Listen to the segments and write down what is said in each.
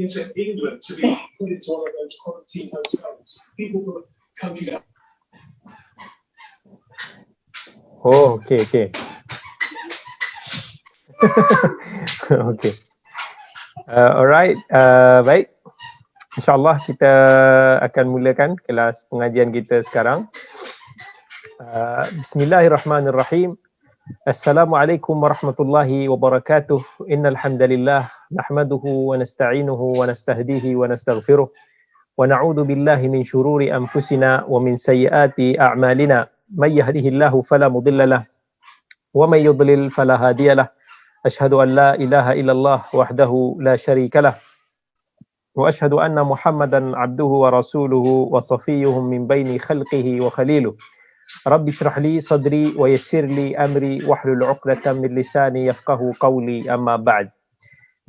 moving into England to be put into one of those quarantine hotels. People from countries. Oh, okay. Okay. Alright, baik. InsyaAllah kita akan mulakan kelas pengajian kita sekarang. Bismillahirrahmanirrahim. Assalamualaikum warahmatullahi wabarakatuh. Innal hamdalillah nahmaduhu wa nasta'inuhu wa nastahdihi wa nastaghfiruh wa na'udzu billahi min shururi anfusina wa min sayyiati a'malina. May yahdihillahu fala mudilla lahu wa may yudlil fala hadiya lahu. Asyhadu an la ilaha illallah wahdahu la syarika lah wa asyhadu anna Muhammadan abduhu wa rasuluhu wa safiyyuhu min baini khalqihi wa khaliluh. Rabbi shrah li sadri wa yassir li amri wahlul 'uqdatam min lisani yafqahu qawli, amma ba'd.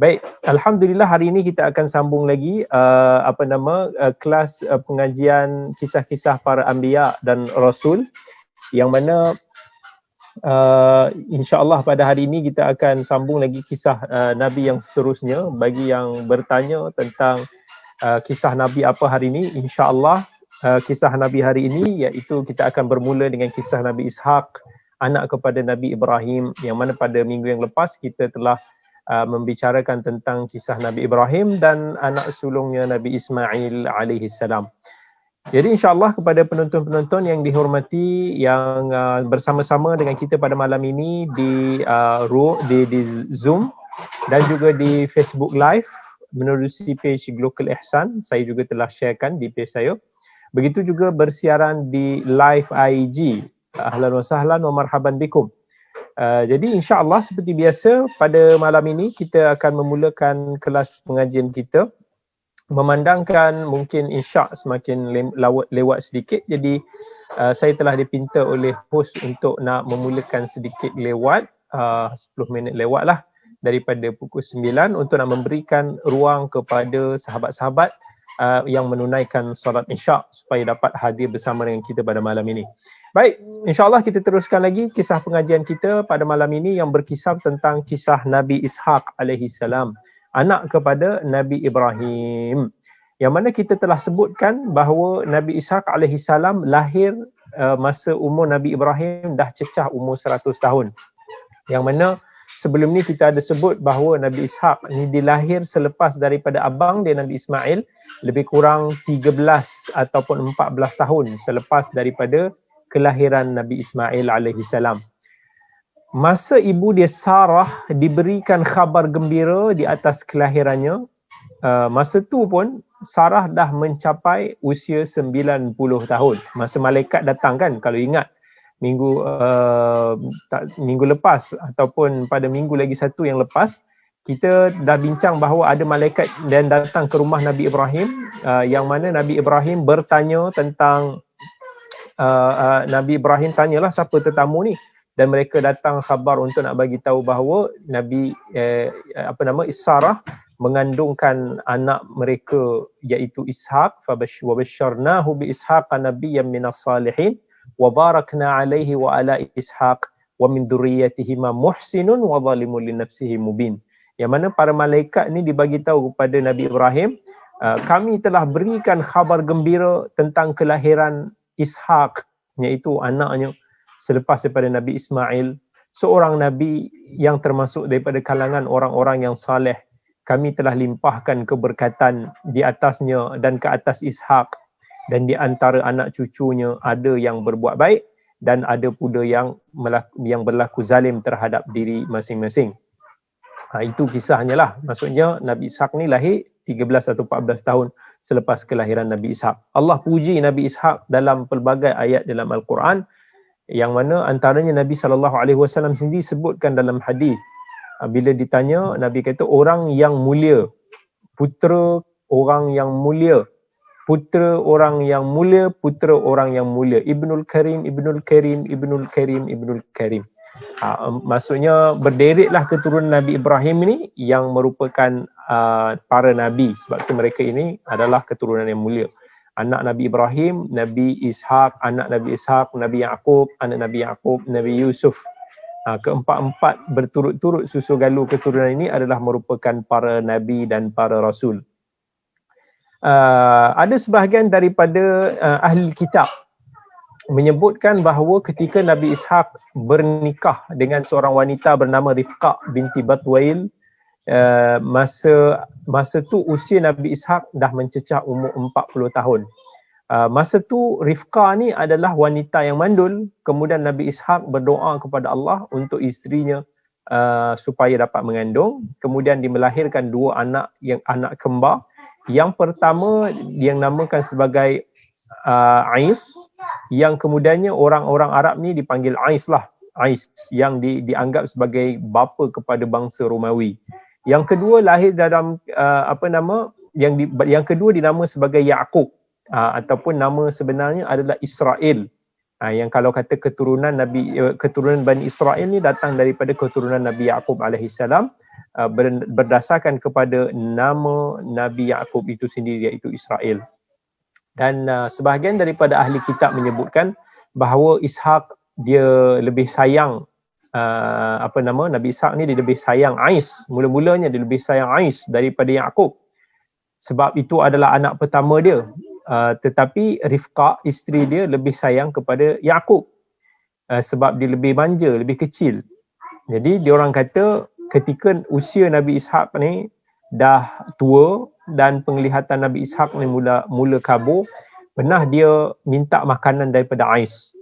Baik, alhamdulillah hari ini kita akan sambung lagi kelas pengajian kisah-kisah para anbiya dan rasul, yang mana insya-Allah pada hari ini kita akan sambung lagi kisah nabi yang seterusnya. Bagi yang bertanya tentang kisah nabi apa hari ini, insya-Allah kisah Nabi hari ini iaitu kita akan bermula dengan kisah Nabi Ishaq, anak kepada Nabi Ibrahim, yang mana pada minggu yang lepas kita telah membicarakan tentang kisah Nabi Ibrahim dan anak sulungnya Nabi Ismail alaihi salam. Jadi insya-Allah kepada penonton-penonton yang dihormati yang bersama-sama dengan kita pada malam ini di Zoom dan juga di Facebook Live menerusi page Global Ihsan, saya juga telah sharekan di page saya. Begitu juga bersiaran di live IG. Ahlan wa sahlan wa marhaban bikum. Jadi insya-Allah seperti biasa pada malam ini kita akan memulakan kelas pengajian kita memandangkan mungkin isyak semakin lewat sedikit. Jadi saya telah dipinta oleh host untuk nak memulakan sedikit lewat 10 minit lewat lah daripada pukul 9 untuk nak memberikan ruang kepada sahabat-sahabat yang menunaikan solat isyak supaya dapat hadir bersama dengan kita pada malam ini. Baik, insya-Allah kita teruskan lagi kisah pengajian kita pada malam ini yang berkisah tentang kisah Nabi Ishaq alaihi salam, anak kepada Nabi Ibrahim. Yang mana kita telah sebutkan bahawa Nabi Ishaq alaihi salam lahir masa umur Nabi Ibrahim dah cecah umur 100 tahun. Yang mana sebelum ni kita ada sebut bahawa Nabi Ishaq ni dilahir selepas daripada abang dia Nabi Ismail lebih kurang 13 ataupun 14 tahun selepas daripada kelahiran Nabi Ismail alaihi salam. Masa ibu dia Sarah diberikan khabar gembira di atas kelahirannya, masa tu pun Sarah dah mencapai usia 90 tahun. Masa malaikat datang kan, kalau ingat minggu lepas ataupun pada minggu lagi satu yang lepas, kita dah bincang bahawa ada malaikat dan datang ke rumah Nabi Ibrahim, yang mana Nabi Ibrahim bertanya tentang Nabi Ibrahim tanyalah siapa tetamu ni, dan mereka datang khabar untuk nak bagi tahu bahawa Nabi Sarah mengandungkan anak mereka iaitu Ishaq, wa basyarnahu bi Ishaq nabiyyan minas salihin wa barakna alaihi wa ala Ishaq wa min dzurriyyatihi muhsinun wa zalimun li nafsihi mubin. Yang mana para malaikat ni dibagi tahu kepada Nabi Ibrahim, kami telah berikan khabar gembira tentang kelahiran Ishaq, iaitu anaknya selepas daripada Nabi Ismail, seorang nabi yang termasuk daripada kalangan orang-orang yang saleh. Kami telah limpahkan keberkatan di atasnya dan ke atas Ishaq, dan di antara anak cucunya ada yang berbuat baik dan ada pula yang berlaku zalim terhadap diri masing-masing. Itu kisahnya lah. Maksudnya Nabi Ishaq ni lahir 13 atau 14 tahun selepas kelahiran Nabi Ishaq. Allah puji Nabi Ishaq dalam pelbagai ayat dalam Al-Quran, yang mana antaranya Nabi SAW sendiri sebutkan dalam hadis. Bila ditanya, Nabi kata orang yang mulia, putera orang yang mulia, putera orang yang mulia, putera orang yang mulia. Ibnul Karim, Ibnul Karim, Ibnul Karim, Ibnul Karim. Maksudnya berderitlah keturunan Nabi Ibrahim ini yang merupakan para nabi, sebab tu mereka ini adalah keturunan yang mulia. Anak Nabi Ibrahim, Nabi Ishaq, anak Nabi Ishaq, Nabi Yaqub, anak Nabi Yaqub, Nabi Yusuf. Keempat-empat berturut-turut susu galu keturunan ini adalah merupakan para nabi dan para rasul. ada sebahagian daripada ahli kitab menyebutkan bahawa ketika Nabi Ishaq bernikah dengan seorang wanita bernama Rifqah binti Batwail, masa tu usia Nabi Ishaq dah mencecah umur 40 tahun. Masa tu Rifqah ni adalah wanita yang mandul. Kemudian Nabi Ishaq berdoa kepada Allah untuk isterinya supaya dapat mengandung. Kemudian dimelahirkan dua anak kembar. Yang pertama yang namakan sebagai Ais, yang kemudiannya orang-orang Arab ni dipanggil Ais lah. Ais yang dianggap sebagai bapa kepada bangsa Romawi. Yang kedua lahir dalam yang kedua dinama sebagai Yaqub, ataupun nama sebenarnya adalah Israel. Yang kalau kata keturunan Bani Israel ni datang daripada keturunan Nabi Yaqub alaihissalam, berdasarkan kepada nama Nabi Yaqub itu sendiri, iaitu Israel. Dan sebahagian daripada ahli kitab menyebutkan bahawa Ishaq dia lebih sayang Nabi Ishaq ni dia lebih sayang Ais. Mula-mulanya dia lebih sayang Ais daripada Yaqub, sebab itu adalah anak pertama dia. Tetapi Rifqah, isteri dia, lebih sayang kepada Yaqub sebab dia lebih manja, lebih kecil. Jadi diorang kata ketika usia Nabi Ishaq ni dah tua dan penglihatan Nabi Ishaq ni mula kabur, pernah dia minta makanan daripada Ais.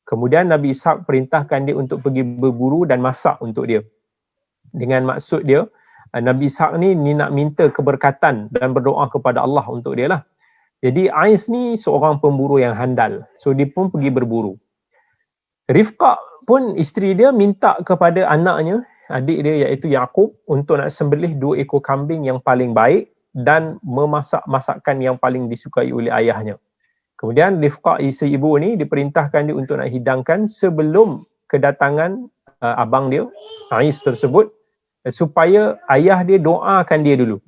Kemudian Nabi Ishaq perintahkan dia untuk pergi berburu dan masak untuk dia. Dengan maksud dia, Nabi Ishaq ni nak minta keberkatan dan berdoa kepada Allah untuk dia lah. Jadi Ais ni seorang pemburu yang handal. So dia pun pergi berburu. Rifqah pun isteri dia minta kepada anaknya, adik dia iaitu Yaqub, untuk nak sembelih 2 ekor kambing yang paling baik dan memasak masakan yang paling disukai oleh ayahnya. Kemudian Rifqah, isteri ibu ni, diperintahkan dia untuk nak hidangkan sebelum kedatangan abang dia, Ais tersebut, supaya ayah dia doakan dia dulu.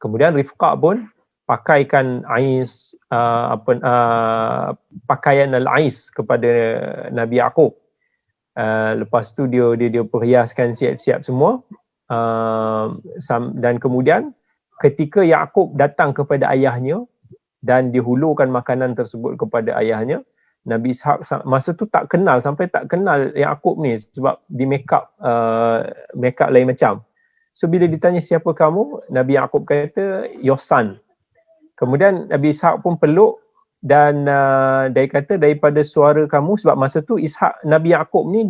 Kemudian Rifqah pun pakaikan Ais pakaian al-Ais kepada Nabi Yaqub. Lepas tu dia perhiaskan siap-siap semua. Dan kemudian ketika Yaqub datang kepada ayahnya dan dihulurkan makanan tersebut kepada ayahnya, Nabi Ishaq masa tu sampai tak kenal Yaqub ni, sebab di make up lain macam. So bila ditanya siapa kamu, Nabi Yaqub kata your son. Kemudian Nabi Ishaq pun peluk dan dia kata daripada suara kamu, sebab masa tu Nabi Yaqub ni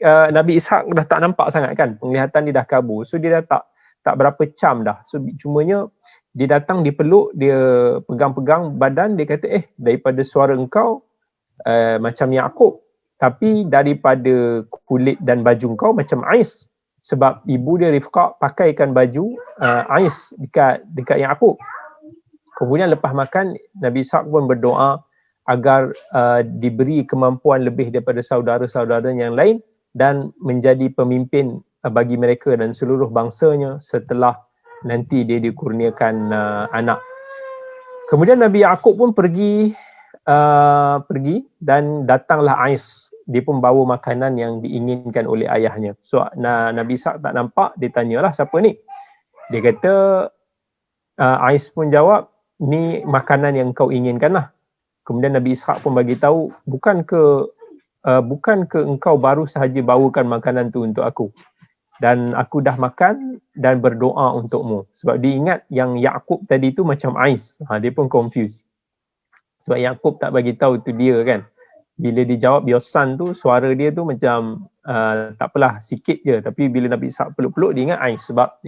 Nabi Ishaq dah tak nampak sangat kan, penglihatan dia dah kabur. So dia dah tak berapa cam dah. So cumanya dia datang, dia peluk, dia pegang-pegang badan, dia kata daripada suara engkau macam Yaqub, tapi daripada kulit dan baju engkau macam Ais, sebab ibu dia Rifqah pakaikan baju Ais dekat Yaqub. Kemudian lepas makan, Nabi Ishaq pun berdoa agar diberi kemampuan lebih daripada saudara-saudara yang lain dan menjadi pemimpin bagi mereka dan seluruh bangsanya setelah nanti dia dikurniakan anak. Kemudian Nabi Yaqub pun pergi dan datanglah Ais. Dia pun bawa makanan yang diinginkan oleh ayahnya. So Nabi Ishaq tak nampak, dia tanyalah siapa ni. Dia kata, Ais pun jawab, ni makanan yang kau inginkan lah. Kemudian Nabi Ishaq pun bagi tahu, bukan ke engkau baru sahaja bawakan makanan tu untuk aku, dan aku dah makan dan berdoa untukmu. Sebab dia ingat yang Yaqub tadi tu macam Ais. Dia pun confused. Sebab Yaqub tak bagi tahu tu dia kan. Bila dia jawab your son tu, suara dia tu macam tak apalah, sikit je. Tapi bila Nabi Ishaq peluk-peluk, dia ingat Ais. Sebab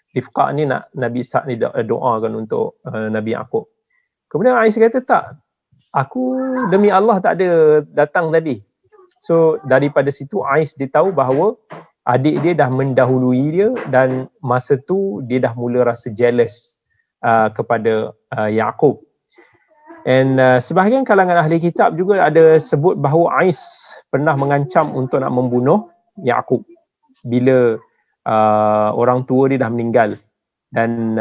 Rifqah ni nak Nabi Ishaq ni doakan untuk Nabi Yaqub. Kemudian Ais kata, tak, aku demi Allah tak ada datang tadi. So daripada situ Ais dia tahu bahawa adik dia dah mendahului dia, dan masa tu dia dah mula rasa jealous kepada Yaqub. And sebahagian kalangan ahli kitab juga ada sebut bahawa Ais pernah mengancam untuk nak membunuh Yaqub bila orang tua dia dah meninggal. Dan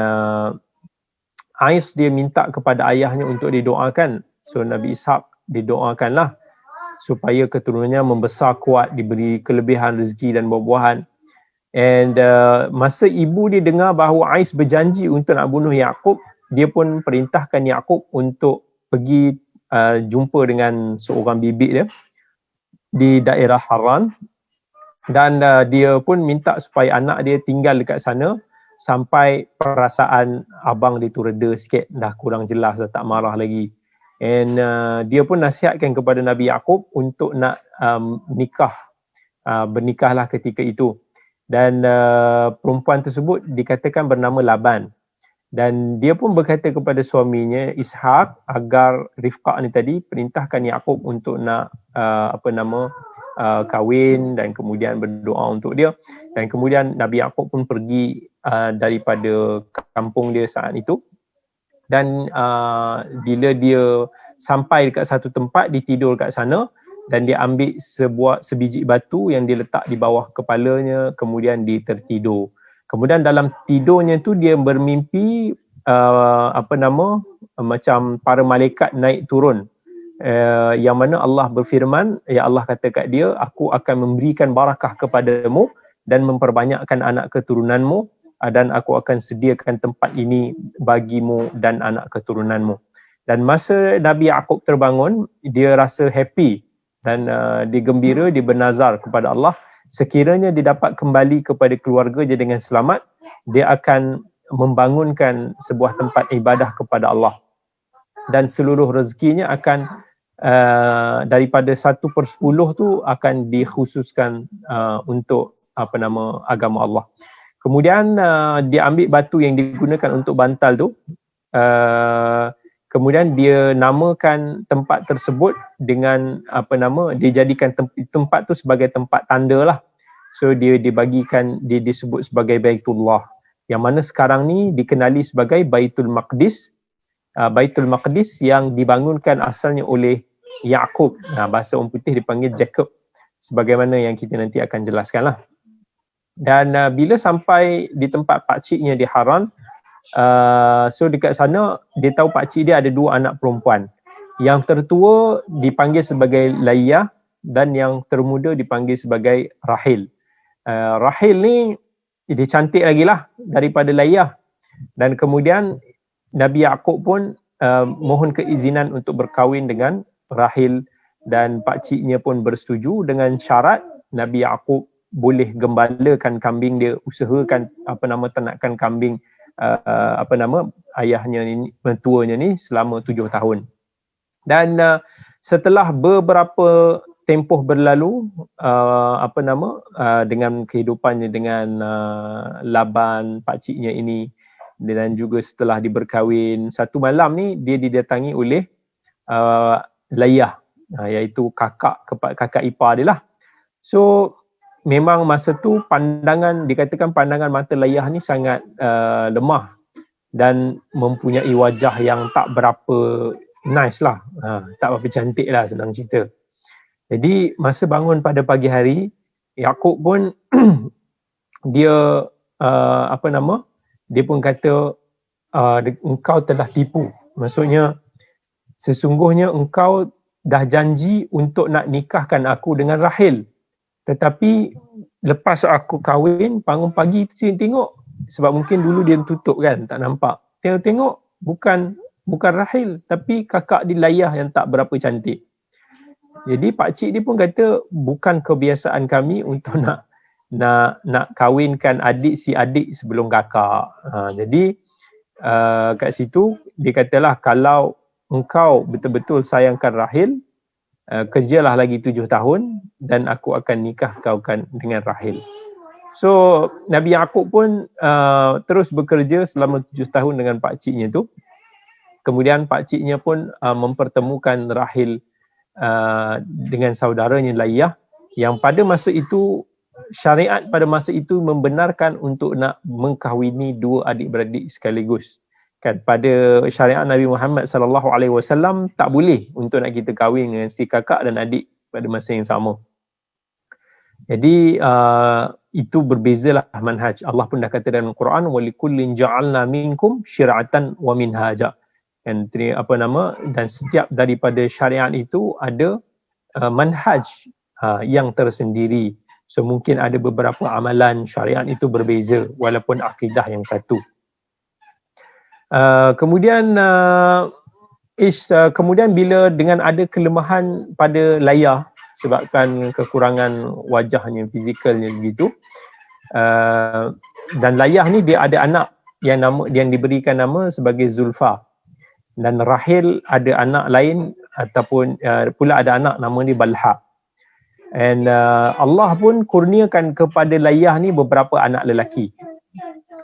Ais dia minta kepada ayahnya untuk didoakan. So Nabi Ishaq didoakanlah supaya keturunannya membesar kuat, diberi kelebihan rezeki dan buah-buahan. And masa ibu dia dengar bahawa Ais berjanji untuk nak bunuh Yaqub, dia pun perintahkan Yaqub untuk pergi jumpa dengan seorang bibik dia di daerah Haran, dan dia pun minta supaya anak dia tinggal dekat sana sampai perasaan abang dia tu reda sikit, dah kurang jelas, dah tak marah lagi. And dia pun nasihatkan kepada Nabi Yaqub untuk nak bernikahlah ketika itu. Dan perempuan tersebut dikatakan bernama Laban, dan dia pun berkata kepada suaminya Ishaq agar Rifqah ni tadi perintahkan Yaqub untuk nak kahwin dan kemudian berdoa untuk dia. Dan kemudian Nabi Yaqub pun pergi daripada kampung dia saat itu, dan bila dia sampai dekat satu tempat, dia tidur kat sana, dan dia ambil sebiji batu yang dia letak di bawah kepalanya, kemudian dia tertidur. Kemudian dalam tidurnya tu dia bermimpi macam para malaikat naik turun, yang mana Allah berfirman, ya Allah kata kat dia, aku akan memberikan barakah kepadamu dan memperbanyakkan anak keturunanmu, dan aku akan sediakan tempat ini bagimu dan anak keturunanmu. Dan masa Nabi Yaqub terbangun, dia rasa happy dan dia gembira, dia bernazar kepada Allah, sekiranya dia dapat kembali kepada keluarga dia dengan selamat, dia akan membangunkan sebuah tempat ibadah kepada Allah, dan seluruh rezekinya akan daripada 1/10 tu akan dikhususkan untuk agama Allah. Kemudian dia ambil batu yang digunakan untuk bantal tu, kemudian dia namakan tempat tersebut dengan dia jadikan tempat tu sebagai tempat tanda lah. So dia dibagikan, dia disebut sebagai Baitullah, yang mana sekarang ni dikenali sebagai Baitul Maqdis. Baitul Maqdis yang dibangunkan asalnya oleh Yaqub. Bahasa orang putih dipanggil Jacob, sebagaimana yang kita nanti akan jelaskan lah. Dan bila sampai di tempat pakciknya di Haran, so dekat sana dia tahu pakcik dia ada 2 anak perempuan. Yang tertua dipanggil sebagai Layyah dan yang termuda dipanggil sebagai Rahil. Rahil ni dia cantik lagi lah daripada Layyah. Dan kemudian Nabi Yaqub pun mohon keizinan untuk berkahwin dengan Rahil, dan pakciknya pun bersetuju dengan syarat Nabi Yaqub boleh gembalakan kambing dia, usahakan ternakkan kambing ayahnya ni, mentuanya ni selama 7 tahun. Dan setelah beberapa tempoh berlalu dengan kehidupannya dengan Laban pakciknya ini, dan juga setelah diberkahwin, satu malam ni dia didatangi oleh Layyah, iaitu kakak ipar dia lah. So memang masa tu dikatakan pandangan mata Layyah ni sangat lemah dan mempunyai wajah yang tak berapa nice lah, tak berapa cantik lah, senang cerita. Jadi masa bangun pada pagi hari, Yaqub pun dia dia pun kata, engkau telah tipu. Maksudnya sesungguhnya engkau dah janji untuk nak nikahkan aku dengan Rahil, tetapi lepas aku kahwin, bangun pagi tu tengok, sebab mungkin dulu dia tutup kan, tak nampak, tengok bukan Rahil, tapi kakak dia Layyah yang tak berapa cantik. Jadi pakcik dia pun kata, bukan kebiasaan kami untuk nak kahwinkan adik sebelum kakak. Jadi kat situ dia katalah, kalau engkau betul-betul sayangkan Rahil, kerjalah lagi 7 tahun dan aku akan nikah kaukan dengan Rahil. So Nabi Yaqub pun terus bekerja selama 7 tahun dengan pakciknya tu. Kemudian pakciknya pun mempertemukan Rahil dengan saudaranya Layyah, yang pada masa itu syariat pada masa itu membenarkan untuk nak mengkahwini 2 adik-beradik sekaligus. Kan pada syariat Nabi Muhammad sallallahu alaihi wasallam tak boleh untuk nak kita kahwin dengan si kakak dan adik pada masa yang sama. Jadi itu berbezalah manhaj. Allah pun dah kata dalam Quran, walikullin ja'alna minkum syir'atan wa minhaja. Dan dan setiap daripada syariat itu ada manhaj yang tersendiri. So So mungkin ada beberapa amalan syariat itu berbeza walaupun akidah yang satu. Kemudian bila dengan ada kelemahan pada layar sebabkan kekurangan wajahnya, fizikalnya begitu, dan layah ni dia ada anak yang diberikan nama sebagai Zulfa, dan Rahil ada anak lain ataupun pula ada anak nama dia Balha. And Allah pun kurniakan kepada layah ni beberapa anak lelaki.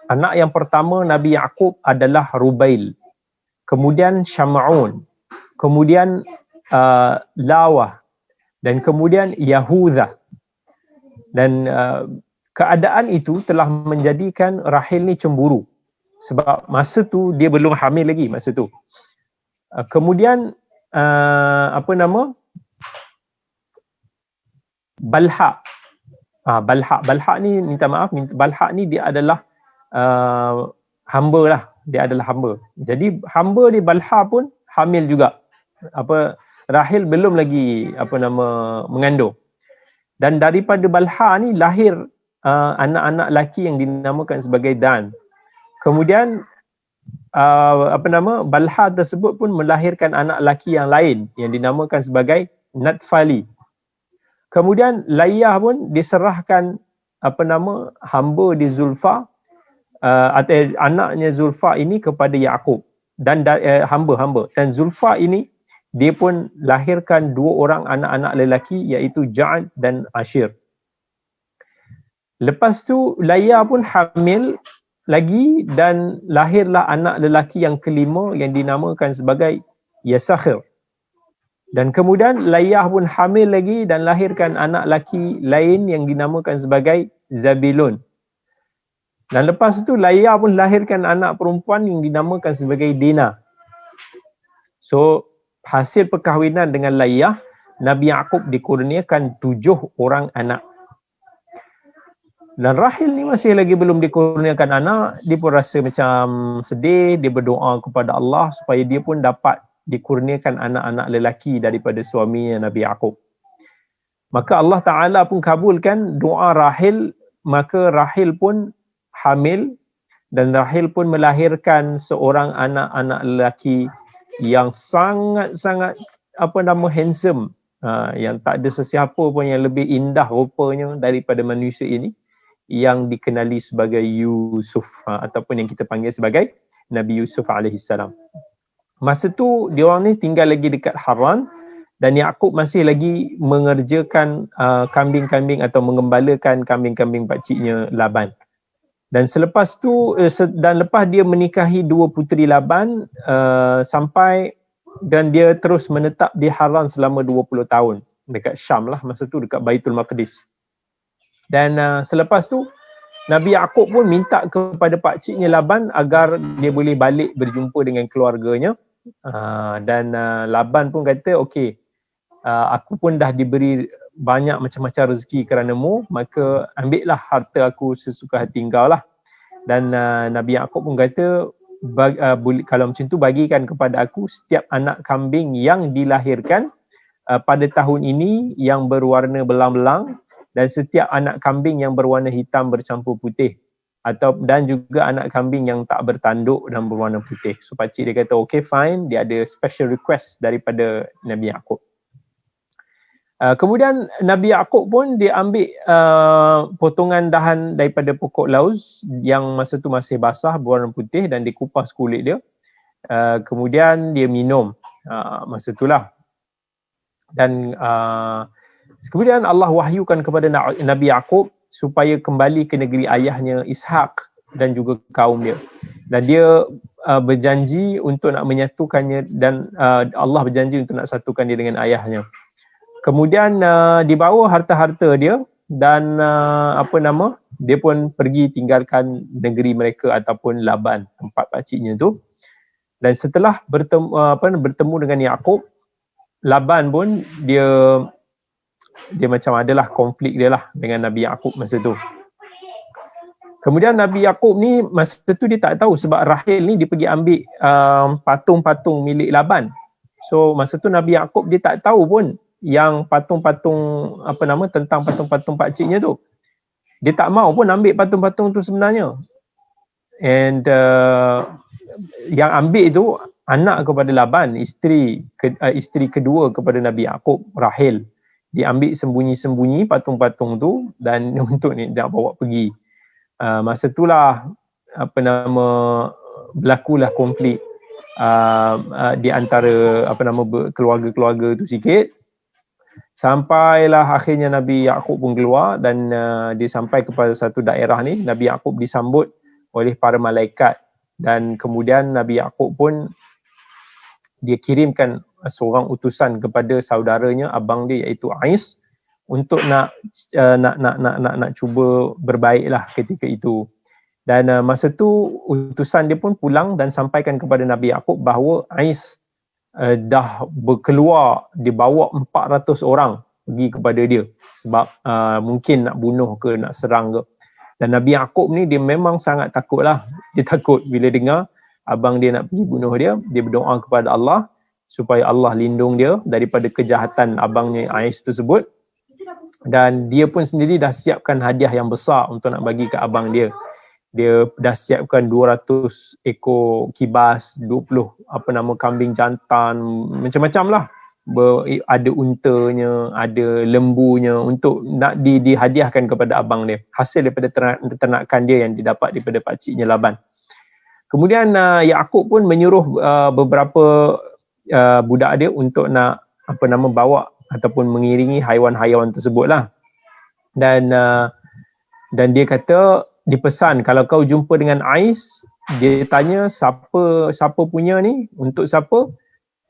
Anak yang pertama Nabi Yaqub adalah Rubail, kemudian Syam'un, kemudian Lawah, dan kemudian Yahuda. Dan keadaan itu telah menjadikan Rahil ni cemburu sebab masa tu dia belum hamil lagi masa tu. Kemudian Balha. Balha ni minta maaf, Balha ni dia adalah hamba lah, dia adalah hamba. Jadi hamba di Balha pun hamil juga. Rahil belum lagi mengandung. Dan daripada Balha ni lahir anak-anak lelaki yang dinamakan sebagai Dan. Kemudian Balha tersebut pun melahirkan anak lelaki yang lain yang dinamakan sebagai Natfali. Kemudian Layah pun diserahkan hamba di Zulfa, atau anaknya Zulfa ini kepada Yaqub, dan hamba-hamba. Dan Zulfa ini dia pun lahirkan dua orang anak-anak lelaki iaitu Ja'ad dan Ashir. Lepas tu Layah pun hamil lagi dan lahirlah anak lelaki yang kelima yang dinamakan sebagai Yasakhir. Dan kemudian Layah pun hamil lagi dan lahirkan anak lelaki lain yang dinamakan sebagai Zabilun. Dan lepas tu Layah pun lahirkan anak perempuan yang dinamakan sebagai Dina. So hasil perkahwinan dengan Layah, Nabi Yaqub dikurniakan 7 orang anak. Dan Rahil ni masih lagi belum dikurniakan anak, dia pun rasa macam sedih, dia berdoa kepada Allah supaya dia pun dapat dikurniakan anak-anak lelaki daripada suaminya Nabi Yaqub. Maka Allah Ta'ala pun kabulkan doa Rahil, maka Rahil pun hamil dan Rahil pun melahirkan seorang anak-anak lelaki yang sangat-sangat handsome, yang tak ada sesiapa pun yang lebih indah rupanya daripada manusia ini, yang dikenali sebagai Yusuf, ataupun yang kita panggil sebagai Nabi Yusuf alaihissalam. Masa tu diorang ni tinggal lagi dekat Haran dan Yaqub masih lagi mengerjakan kambing-kambing atau mengembalakan kambing-kambing pakciknya Laban. Dan selepas tu dan lepas dia menikahi 2 puteri Laban, sampai dan dia terus menetap di Haran selama 20 tahun dekat Syam lah, masa tu dekat Baitul Maqdis. Dan selepas tu Nabi Yaqub pun minta kepada pakciknya Laban agar dia boleh balik berjumpa dengan keluarganya. Dan Laban pun kata, okey, aku pun dah diberi banyak macam-macam rezeki kerana-mu, maka ambillah harta aku sesuka hati engkau lah. Dan Nabi Yaqub pun kata, kalau macam tu bagikan kepada aku setiap anak kambing yang dilahirkan pada tahun ini yang berwarna belang-belang, dan setiap anak kambing yang berwarna hitam bercampur putih, dan juga anak kambing yang tak bertanduk dan berwarna putih. So pakcik dia kata okay fine, dia ada special request daripada Nabi Yaqub. Kemudian Nabi Yaqub pun dia ambil potongan dahan daripada pokok lauz yang masa tu masih basah berwarna putih dan dikupas kulit dia. Kemudian dia minum masa itulah. Dan kemudian Allah wahyukan kepada Nabi Yaqub supaya kembali ke negeri ayahnya Ishaq dan juga kaum dia. Dan dia berjanji untuk nak menyatukannya, dan Allah berjanji untuk nak satukan dia dengan ayahnya. Kemudian dibawa harta-harta dia dan dia pun pergi tinggalkan negeri mereka ataupun Laban, tempat pakciknya tu. Dan setelah bertemu dengan Yaqub, Laban pun dia macam adalah konflik dia lah dengan Nabi Yaqub masa tu. Kemudian Nabi Yaqub ni masa tu dia tak tahu sebab Rahil ni dia pergi ambil patung-patung milik Laban. So masa tu Nabi Yaqub dia tak tahu pun yang patung-patung tentang patung-patung pakciknya tu. Dia tak mau pun ambil patung-patung tu sebenarnya. And yang ambil tu anak kepada Laban, isteri kedua kepada Nabi Yaqub, Rahil. Dia ambil sembunyi-sembunyi patung-patung tu dan untuk ni nak bawa pergi. Masa itulah berlakulah konflik di antara keluarga-keluarga tu sikit. Sampailah akhirnya Nabi Yaqub pun keluar dan dia sampai kepada satu daerah ni. Nabi Yaqub disambut oleh para malaikat dan kemudian Nabi Yaqub pun dia kirimkan seorang utusan kepada saudaranya, abang dia iaitu Ais, untuk nak cuba berbaiklah ketika itu. Dan masa tu utusan dia pun pulang dan sampaikan kepada Nabi Yaqub bahawa Ais dah berkeluar, dibawa 400 orang pergi kepada dia sebab mungkin nak bunuh ke nak serang ke. Dan Nabi Yaqub ni dia memang sangat takut lah. Dia takut bila dengar abang dia nak pergi bunuh dia. Dia berdoa kepada Allah supaya Allah lindung dia daripada kejahatan abangnya Ais tersebut. Dan dia pun sendiri dah siapkan hadiah yang besar untuk nak bagi ke abang dia. Dia dah siapkan 200 ekor kibas, 20 kambing jantan, macam-macam lah. Ada untanya, ada lembunya untuk nak dihadiahkan kepada abang dia. Hasil daripada ternakan dia yang didapat daripada pakciknya Laban. Kemudian Yaqub pun menyuruh beberapa budak dia untuk nak bawa ataupun mengiringi haiwan-haiwan tersebut lah. Dan dia kata, dipesan kalau kau jumpa dengan Ais, dia tanya siapa punya ni, untuk siapa,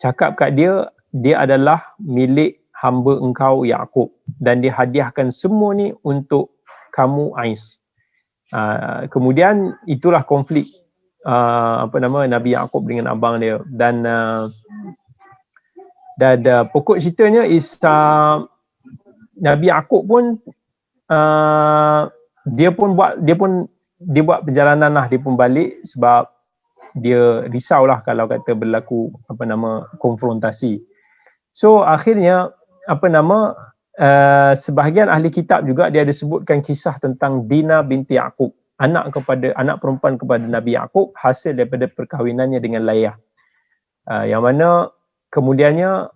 cakap kat dia adalah milik hamba engkau Yaqub dan dihadiahkan semua ni untuk kamu Ais. Kemudian itulah konflik Nabi Yaqub dengan abang dia. Dan pokok ceritanya is Nabi Yaqub pun dia buat perjalanan lah, dia pun balik sebab dia risaulah kalau kata berlaku konfrontasi. So akhirnya sebahagian ahli kitab juga dia ada sebutkan kisah tentang Dina binti Yaqub, anak perempuan kepada Nabi Yaqub hasil daripada perkahwinannya dengan Layah. Yang mana kemudiannya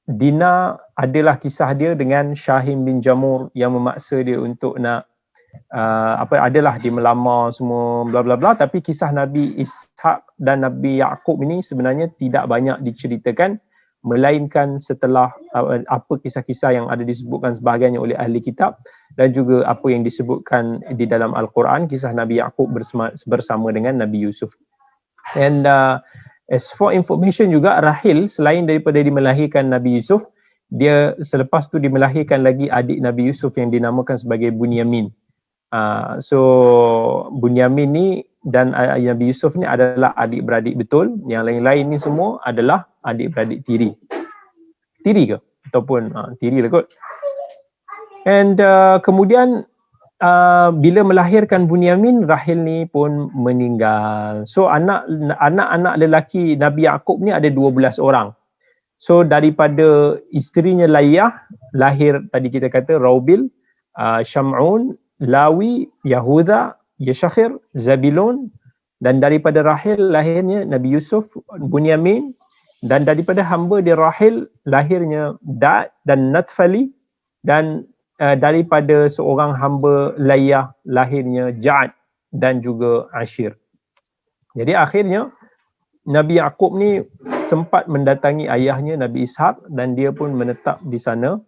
Dina adalah kisah dia dengan Syahim bin Jamur yang memaksa dia untuk nak adalah dia melamar semua bla bla bla, tapi kisah Nabi Ishaq dan Nabi Yaqub ini sebenarnya tidak banyak diceritakan, melainkan setelah apa kisah-kisah yang ada disebutkan sebahagiannya oleh ahli kitab dan juga apa yang disebutkan di dalam Al-Quran, kisah Nabi Yaqub bersama dengan Nabi Yusuf. And as for information juga, Rahil selain daripada dia melahirkan Nabi Yusuf, dia selepas tu dia melahirkan lagi adik Nabi Yusuf yang dinamakan sebagai Bunyamin. So Bunyamin ni dan Nabi Yusuf ni adalah adik-beradik betul. Yang lain-lain ni semua adalah adik-beradik tiri. Tiri ke? Ataupun tiri lah kot. And kemudian bila melahirkan Bunyamin, Rahil ni pun meninggal. So anak-anak lelaki Nabi Yaqub ni ada 12 orang. So daripada isterinya Layah lahir tadi kita kata Raubil, Syam'un, Lawi, Yahuda, Yeshakhir, Zabilun, dan daripada Rahil lahirnya Nabi Yusuf, Bunyamin, dan daripada hamba dia Rahil lahirnya Da'd dan Natfali, dan daripada seorang hamba Layah lahirnya Ja'ad dan juga Ashir. Jadi akhirnya Nabi Yaqub ni sempat mendatangi ayahnya Nabi Ishaq dan dia pun menetap di sana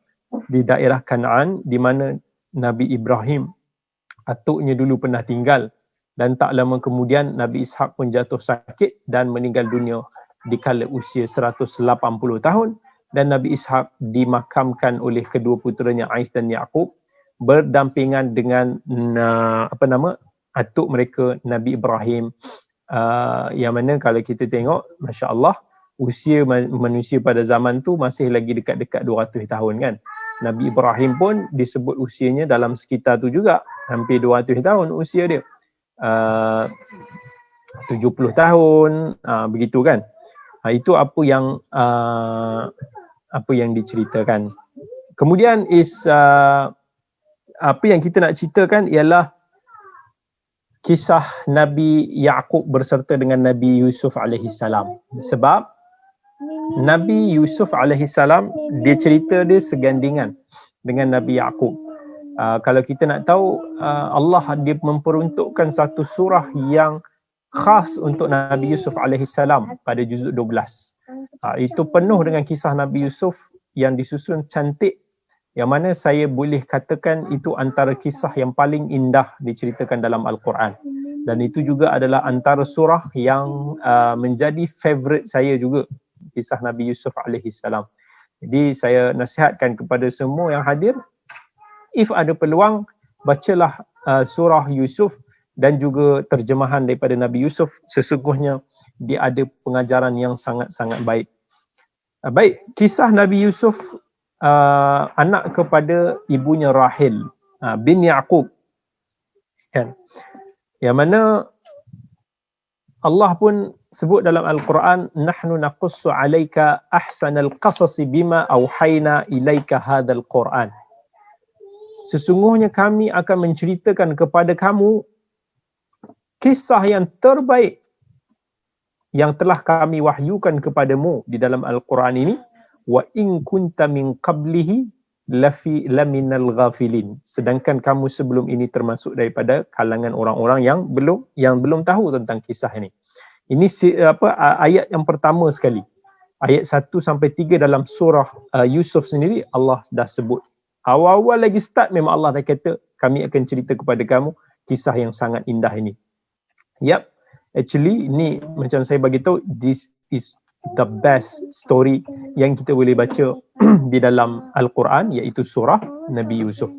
di daerah Kanaan di mana Nabi Ibrahim atuknya dulu pernah tinggal, dan tak lama kemudian Nabi Ishaq pun jatuh sakit dan meninggal dunia dikala usia 180 tahun, dan Nabi Ishaq dimakamkan oleh kedua puteranya Ais dan Yaqub berdampingan dengan atuk mereka Nabi Ibrahim, yang mana kalau kita tengok masya-Allah usia manusia pada zaman tu masih lagi dekat-dekat 200 tahun kan. Nabi Ibrahim pun disebut usianya dalam sekitar tu juga, hampir 200 tahun usia dia. 70 tahun, begitu kan. Itu apa yang apa yang diceritakan. Kemudian apa yang kita nak ceritakan ialah kisah Nabi Yaqub berserta dengan Nabi Yusuf alaihi salam. Sebab Nabi Yusuf alaihi salam dia cerita dia segandingan dengan Nabi Yaqub. Kalau kita nak tahu, Allah dia memperuntukkan satu surah yang khas untuk Nabi Yusuf alaihi salam pada juzuk 12. Itu penuh dengan kisah Nabi Yusuf yang disusun cantik, yang mana saya boleh katakan itu antara kisah yang paling indah diceritakan dalam Al-Quran. Dan itu juga adalah antara surah yang menjadi favourite saya juga, kisah Nabi Yusuf alaihi salam. Jadi saya nasihatkan kepada semua yang hadir, if ada peluang, bacalah surah Yusuf dan juga terjemahan daripada Nabi Yusuf. Sesungguhnya dia ada pengajaran yang sangat-sangat baik. Baik, kisah Nabi Yusuf, anak kepada ibunya Rahil bin Yaqub, kan? Yang mana Allah pun sebut dalam Al-Quran, nahnu naqussu 'alaika ahsanal qasasi bima auhayna ilaika hadzal Quran. Sesungguhnya kami akan menceritakan kepada kamu kisah yang terbaik yang telah kami wahyukan kepadamu di dalam Al-Quran ini. Wa in kunta min qablihi laminal ghafilin. Sedangkan kamu sebelum ini termasuk daripada kalangan orang-orang yang belum tahu tentang kisah ini. Ini ayat yang pertama sekali. Ayat 1 sampai 3 dalam surah Yusuf sendiri Allah dah sebut. Awal-awal lagi start memang Allah dah kata kami akan cerita kepada kamu kisah yang sangat indah ini. Yep, actually ni macam saya bagi tahu, this is the best story yang kita boleh baca di dalam Al-Quran, iaitu surah Nabi Yusuf.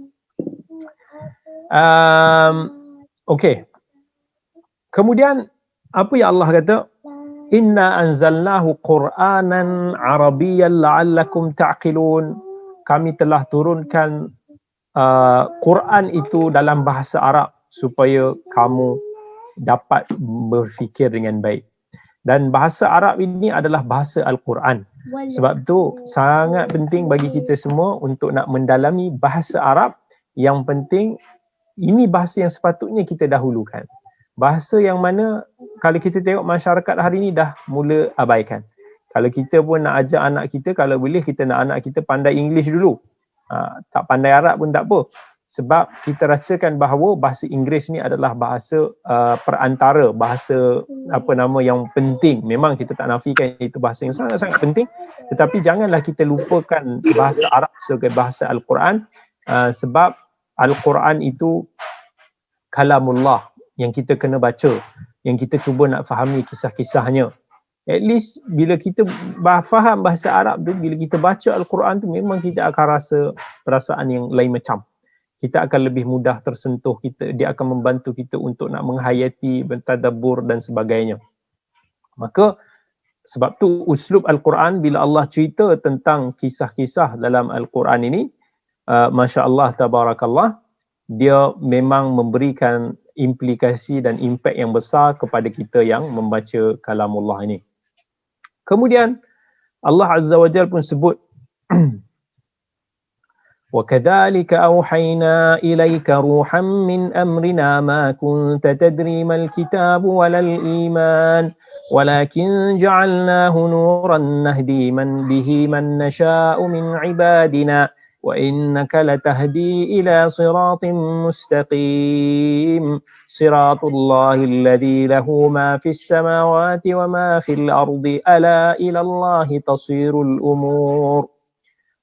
Okay. Kemudian apa yang Allah kata? Inna anzalnahu Qur'anan Arabiyyan la'allakum ta'qilun. Kami telah turunkan Quran itu dalam bahasa Arab supaya kamu dapat berfikir dengan baik. Dan bahasa Arab ini adalah bahasa Al-Quran. Sebab tu sangat penting bagi kita semua untuk nak mendalami bahasa Arab. Yang penting, ini bahasa yang sepatutnya kita dahulukan. Bahasa yang mana kalau kita tengok masyarakat hari ini dah mula abaikan. Kalau kita pun nak ajar anak kita, kalau boleh kita nak anak kita pandai English dulu. Tak pandai Arab pun tak apa. Sebab kita rasakan bahawa bahasa Inggeris ni adalah bahasa perantara, bahasa yang penting. Memang kita tak nafikan itu bahasa yang sangat-sangat penting, tetapi janganlah kita lupakan bahasa Arab sebagai bahasa Al-Quran, sebab Al-Quran itu kalamullah yang kita kena baca, yang kita cuba nak fahami kisah-kisahnya. At least bila kita faham bahasa Arab tu, bila kita baca Al-Quran tu, memang kita akan rasa perasaan yang lain macam. Kita akan lebih mudah tersentuh, dia akan membantu kita untuk nak menghayati, bertadabbur dan sebagainya. Maka sebab tu uslub Al-Quran bila Allah cerita tentang kisah-kisah dalam Al-Quran ini, Masya Allah, Tabarakallah, dia memang memberikan implikasi dan impak yang besar kepada kita yang membaca kalamullah ini. Kemudian Allah Azza wa Jalla pun sebut وَكَذَلِكَ أَوْحَيْنَا إِلَيْكَ رُوحًا مِّنْ أَمْرِنَا مَا كُنْتَ تَدْرِي مَا الْكِتَابُ وَلَا الْإِيمَانُ وَلَكِنْ جَعَلْنَاهُ نُورًا نَهْدِي مَنْ بِهِ مَنْ نَشَاءُ مِنْ عِبَادِنَا وَإِنَّكَ لَتَهْدِي إِلَى صِرَاطٍ مُسْتَقِيمٍ صِرَاطُ اللَّهِ الَّذِي لَهُ مَا فِي السَّمَاوَاتِ وَمَا فِي الْأَرْضِ أَلَا إِلَى اللَّهِ تَصِيرُ الْأُمُورُ.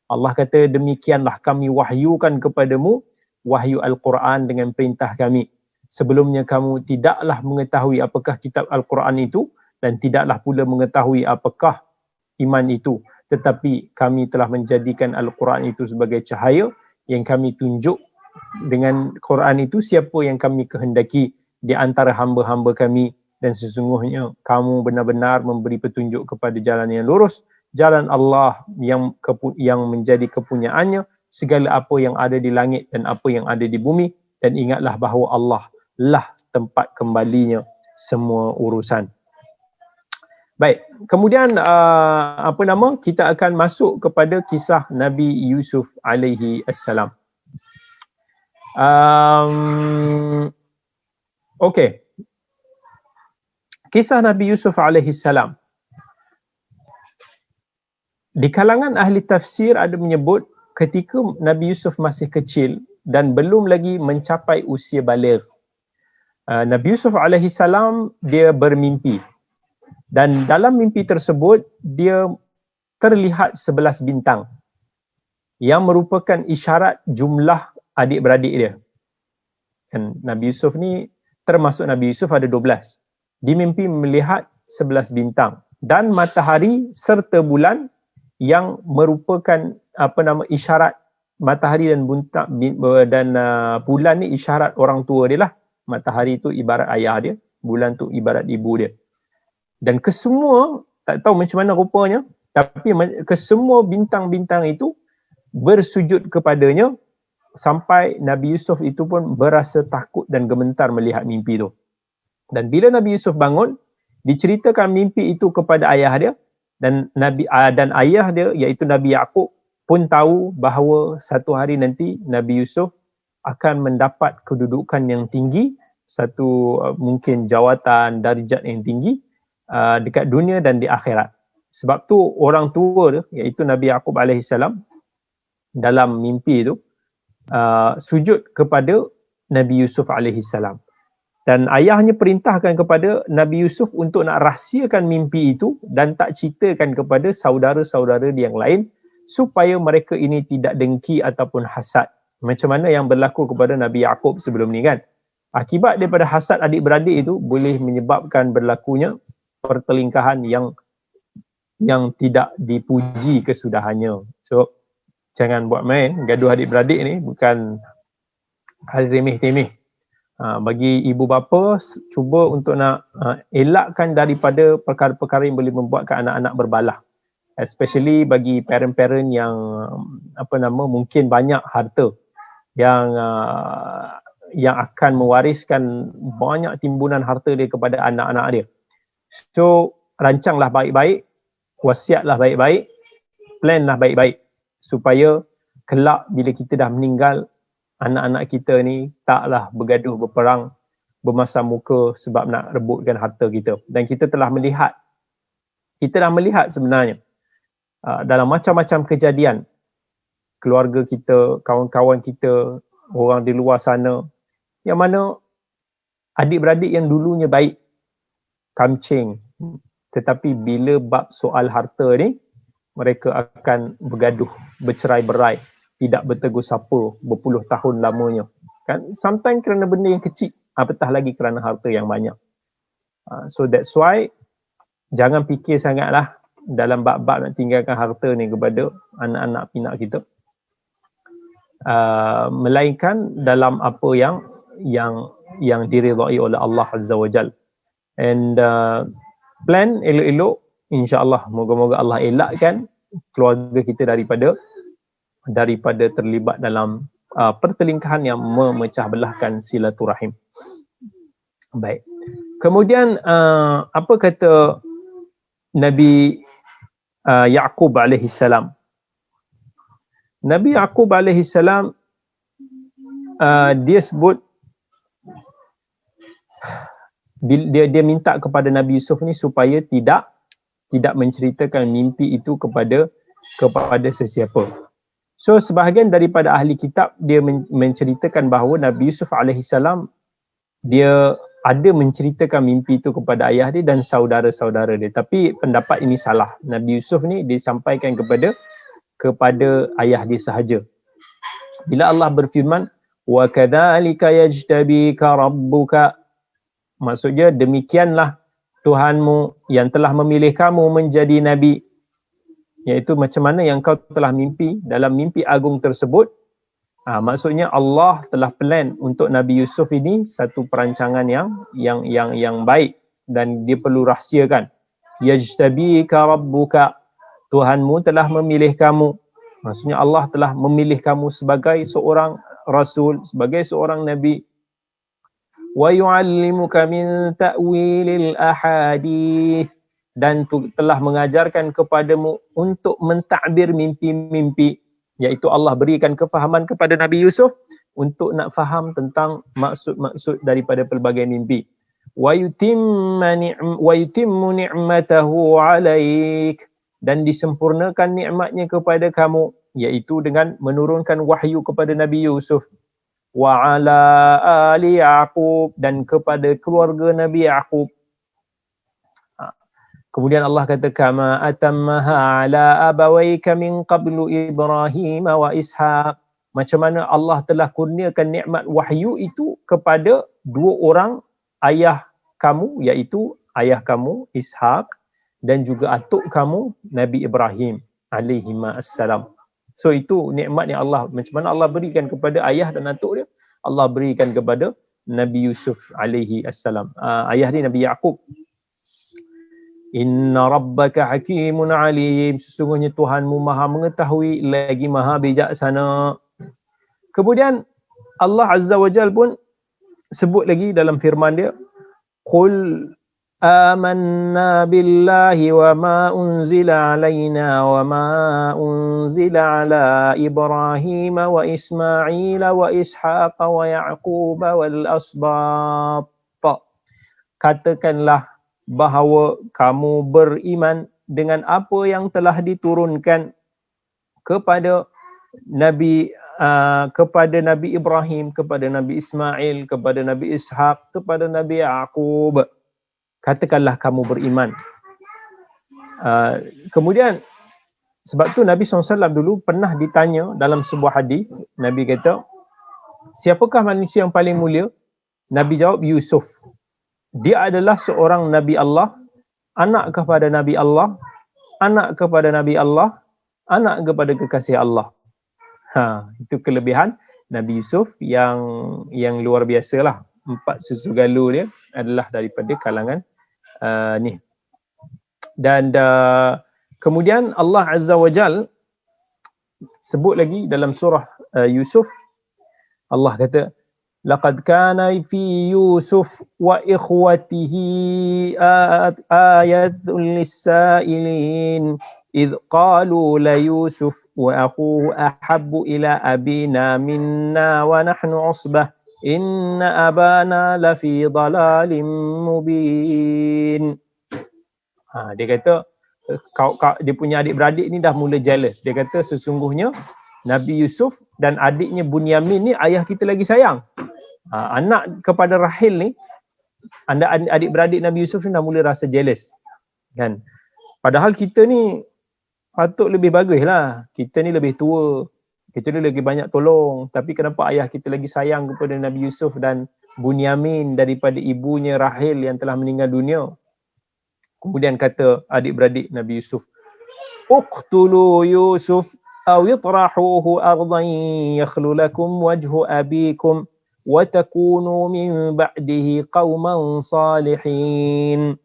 Allah kata, demikianlah kami wahyukan kepadamu wahyu Al-Quran dengan perintah kami. Sebelumnya kamu tidaklah mengetahui apakah kitab Al-Quran itu dan tidaklah pula mengetahui apakah iman itu. Tetapi kami telah menjadikan Al-Quran itu sebagai cahaya yang kami tunjuk. Dengan Quran itu siapa yang kami kehendaki di antara hamba-hamba kami, dan sesungguhnya kamu benar-benar memberi petunjuk kepada jalan yang lurus, jalan Allah yang menjadi kepunyaannya segala apa yang ada di langit dan apa yang ada di bumi, dan ingatlah bahawa Allah lah tempat kembalinya semua urusan. Baik, kemudian kita akan masuk kepada kisah Nabi Yusuf alaihi assalam. Okey. Kisah Nabi Yusuf alaihi salam. Di kalangan ahli tafsir ada menyebut ketika Nabi Yusuf masih kecil dan belum lagi mencapai usia baligh. Nabi Yusuf alaihi salam dia bermimpi. Dan dalam mimpi tersebut dia terlihat 11 bintang yang merupakan isyarat jumlah adik-beradik dia. Dan Nabi Yusuf ni termasuk Nabi Yusuf ada 12. Di mimpi melihat 11 bintang dan matahari serta bulan yang merupakan isyarat matahari dan bulan ni isyarat orang tua dia lah. Matahari tu ibarat ayah dia, bulan tu ibarat ibu dia. Dan kesemua, tak tahu macam mana rupanya, tapi kesemua bintang-bintang itu bersujud kepadanya sampai Nabi Yusuf itu pun berasa takut dan gemetar melihat mimpi itu. Dan bila Nabi Yusuf bangun, diceritakan mimpi itu kepada ayah dia, dan ayah dia iaitu Nabi Yaqub pun tahu bahawa satu hari nanti Nabi Yusuf akan mendapat kedudukan yang tinggi, satu mungkin jawatan, darjat yang tinggi dekat dunia dan di akhirat. Sebab tu orang tua dia iaitu Nabi Yaqub alaihissalam dalam mimpi itu sujud kepada Nabi Yusuf alaihissalam. Dan ayahnya perintahkan kepada Nabi Yusuf untuk nak rahsiakan mimpi itu dan tak ceritakan kepada saudara-saudara dia yang lain supaya mereka ini tidak dengki ataupun hasad. Macam mana yang berlaku kepada Nabi Yaqub sebelum ni kan. Akibat daripada hasad adik-beradik itu boleh menyebabkan berlakunya pertelingkahan yang tidak dipuji kesudahannya. So jangan buat main, gaduh adik-beradik ni bukan hal remeh-temeh. Bagi ibu bapa cuba untuk nak elakkan daripada perkara-perkara yang boleh membuatkan anak-anak berbalah, especially bagi parent-parent yang mungkin banyak harta yang akan mewariskan banyak timbunan harta dia kepada anak-anak dia. So rancanglah baik-baik, wasiatlah baik-baik, planlah baik-baik supaya kelak bila kita dah meninggal, anak-anak kita ni taklah bergaduh, berperang, bermasam muka sebab nak rebutkan harta kita. Dan kita dah melihat sebenarnya dalam macam-macam kejadian keluarga kita, kawan-kawan kita, orang di luar sana yang mana adik-beradik yang dulunya baik, kamcing, tetapi bila bab soal harta ni mereka akan bergaduh, bercerai-berai, tidak bertegur sapa berpuluh tahun lamanya. Kan sometimes kerana benda yang kecil, apatah lagi kerana harta yang banyak. So that's why jangan fikir sangatlah dalam bab-bab nak tinggalkan harta ni kepada anak-anak pinak kita. Melainkan dalam apa yang diridai oleh Allah Azza wa Jal. And plan elok-elok, insya-Allah, moga-moga Allah elakkan keluarga kita daripada terlibat dalam pertelingkahan yang memecah belahkan silaturahim. Baik. Kemudian apa kata Nabi Yaqub alaihi salam? Nabi Yaqub alaihi salam dia sebut dia minta kepada Nabi Yusuf ni supaya tidak menceritakan mimpi itu kepada sesiapa. So sebahagian daripada ahli kitab dia menceritakan bahawa Nabi Yusuf alaihissalam dia ada menceritakan mimpi itu kepada ayah dia dan saudara-saudara dia. Tapi pendapat ini salah. Nabi Yusuf ni disampaikan kepada ayah dia sahaja. Bila Allah berfirman, wa kadzalika yajtabika rabbuka, maksudnya demikianlah Tuhanmu yang telah memilih kamu menjadi nabi. Iaitu macam mana yang kau telah mimpi dalam mimpi agung tersebut. Maksudnya Allah telah plan untuk Nabi Yusuf ini satu perancangan yang baik dan dia perlu rahsiakan. Yajtabika rabbuka, Tuhanmu telah memilih kamu. Maksudnya Allah telah memilih kamu sebagai seorang rasul, sebagai seorang nabi. Wa yu'allimuka min ta'wilil ahadith, dan telah mengajarkan kepadamu untuk mentadbir mimpi-mimpi, iaitu Allah berikan kefahaman kepada Nabi Yusuf untuk nak faham tentang maksud-maksud daripada pelbagai mimpi. Wa yutimmu ni'matahu 'alaik, dan disempurnakan nikmatnya kepada kamu, iaitu dengan menurunkan wahyu kepada Nabi Yusuf. Wa 'ala ali Yaqub, dan kepada keluarga Nabi Yaqub. Kemudian Allah kata kama atammaha 'ala abawaika min qablu Ibrahim wa Ishaq. Macam mana Allah telah kurniakan nikmat wahyu itu kepada dua orang ayah kamu, iaitu ayah kamu Ishaq dan juga atuk kamu Nabi Ibrahim alaihi assalam. So itu nikmat yang Allah, macam mana Allah berikan kepada ayah dan atuk dia, Allah berikan kepada Nabi Yusuf alaihi assalam. Ayah dia Nabi Yaqub. Inna rabbaka hakimun alim, sesungguhnya Tuhanmu maha mengetahui lagi maha bijaksana. Kemudian Allah Azza wa Jal pun sebut lagi dalam firman dia, Qul amanna billahi wa ma unzila alaina wa ma unzila ala Ibrahim wa Ismail wa Ishaq wa Ya'qub wal asbab. Katakanlah bahawa kamu beriman dengan apa yang telah diturunkan kepada Nabi Ibrahim, kepada Nabi Ismail, kepada Nabi Ishaq, kepada Nabi Yaqub. Katakanlah kamu beriman. Kemudian sebab tu Nabi SAW dulu pernah ditanya dalam sebuah hadis, Nabi kata, siapakah manusia yang paling mulia? Nabi jawab, Yusuf. Dia adalah seorang Nabi Allah, anak kepada Nabi Allah, anak kepada Nabi Allah, anak kepada kekasih Allah. Itu kelebihan Nabi Yusuf yang luar biasalah. 4 susu galur dia adalah daripada kalangan ni. Dan kemudian Allah Azza wa Jal sebut lagi dalam surah Yusuf, Allah kata, laqad kana fi Yusuf wa ikhwatihi ayatun lis-sa'ilin idh qalu la Yusuf wa akhuhu ahabbu ila abina minna wa nahnu usbah inna abana la fi dhalalin mubin. Dia kata dia punya adik-beradik ni dah mula jealous. Dia kata sesungguhnya Nabi Yusuf dan adiknya Bunyamin ni ayah kita lagi sayang. Anak kepada Rahil ni, adik-beradik Nabi Yusuf ni dah mula rasa jealous, kan? Padahal kita ni patut lebih bagus lah. Kita ni lebih tua, kita ni lagi banyak tolong. Tapi kenapa ayah kita lagi sayang kepada Nabi Yusuf dan Bunyamin daripada ibunya Rahil yang telah meninggal dunia? Kemudian kata adik-beradik Nabi Yusuf, uqtulu Yusuf aw itrahuhu ardan yakhlu lakum wajhu abikum wa takunu min ba'dihi qauman salihin.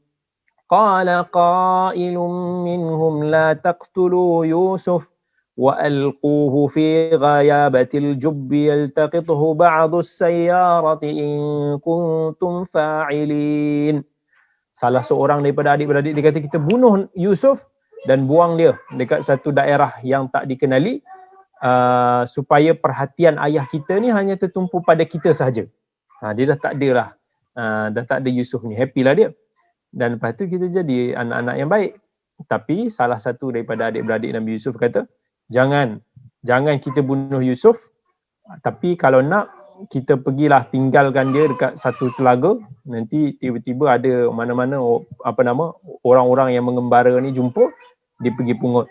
Qala qailun minhum la taqtulu Yusuf wa alquhu fi ghayabatil jubbi yaltaqithu ba'du as-sayyarati in kuntum fa'ilin. Salah seorang daripada adik-beradik dia kata, kita bunuh Yusuf dan buang dia dekat satu daerah yang tak dikenali, supaya perhatian ayah kita ni hanya tertumpu pada kita sahaja. Dia dah tak ada lah, dah tak ada Yusuf ni, happy lah dia. Dan lepas tu kita jadi anak-anak yang baik. Tapi salah satu daripada adik-beradik Nabi Yusuf kata, jangan kita bunuh Yusuf, tapi kalau nak, kita pergilah tinggalkan dia dekat satu telaga, nanti tiba-tiba ada mana-mana orang-orang yang mengembara ni jumpa, dia pergi pungut.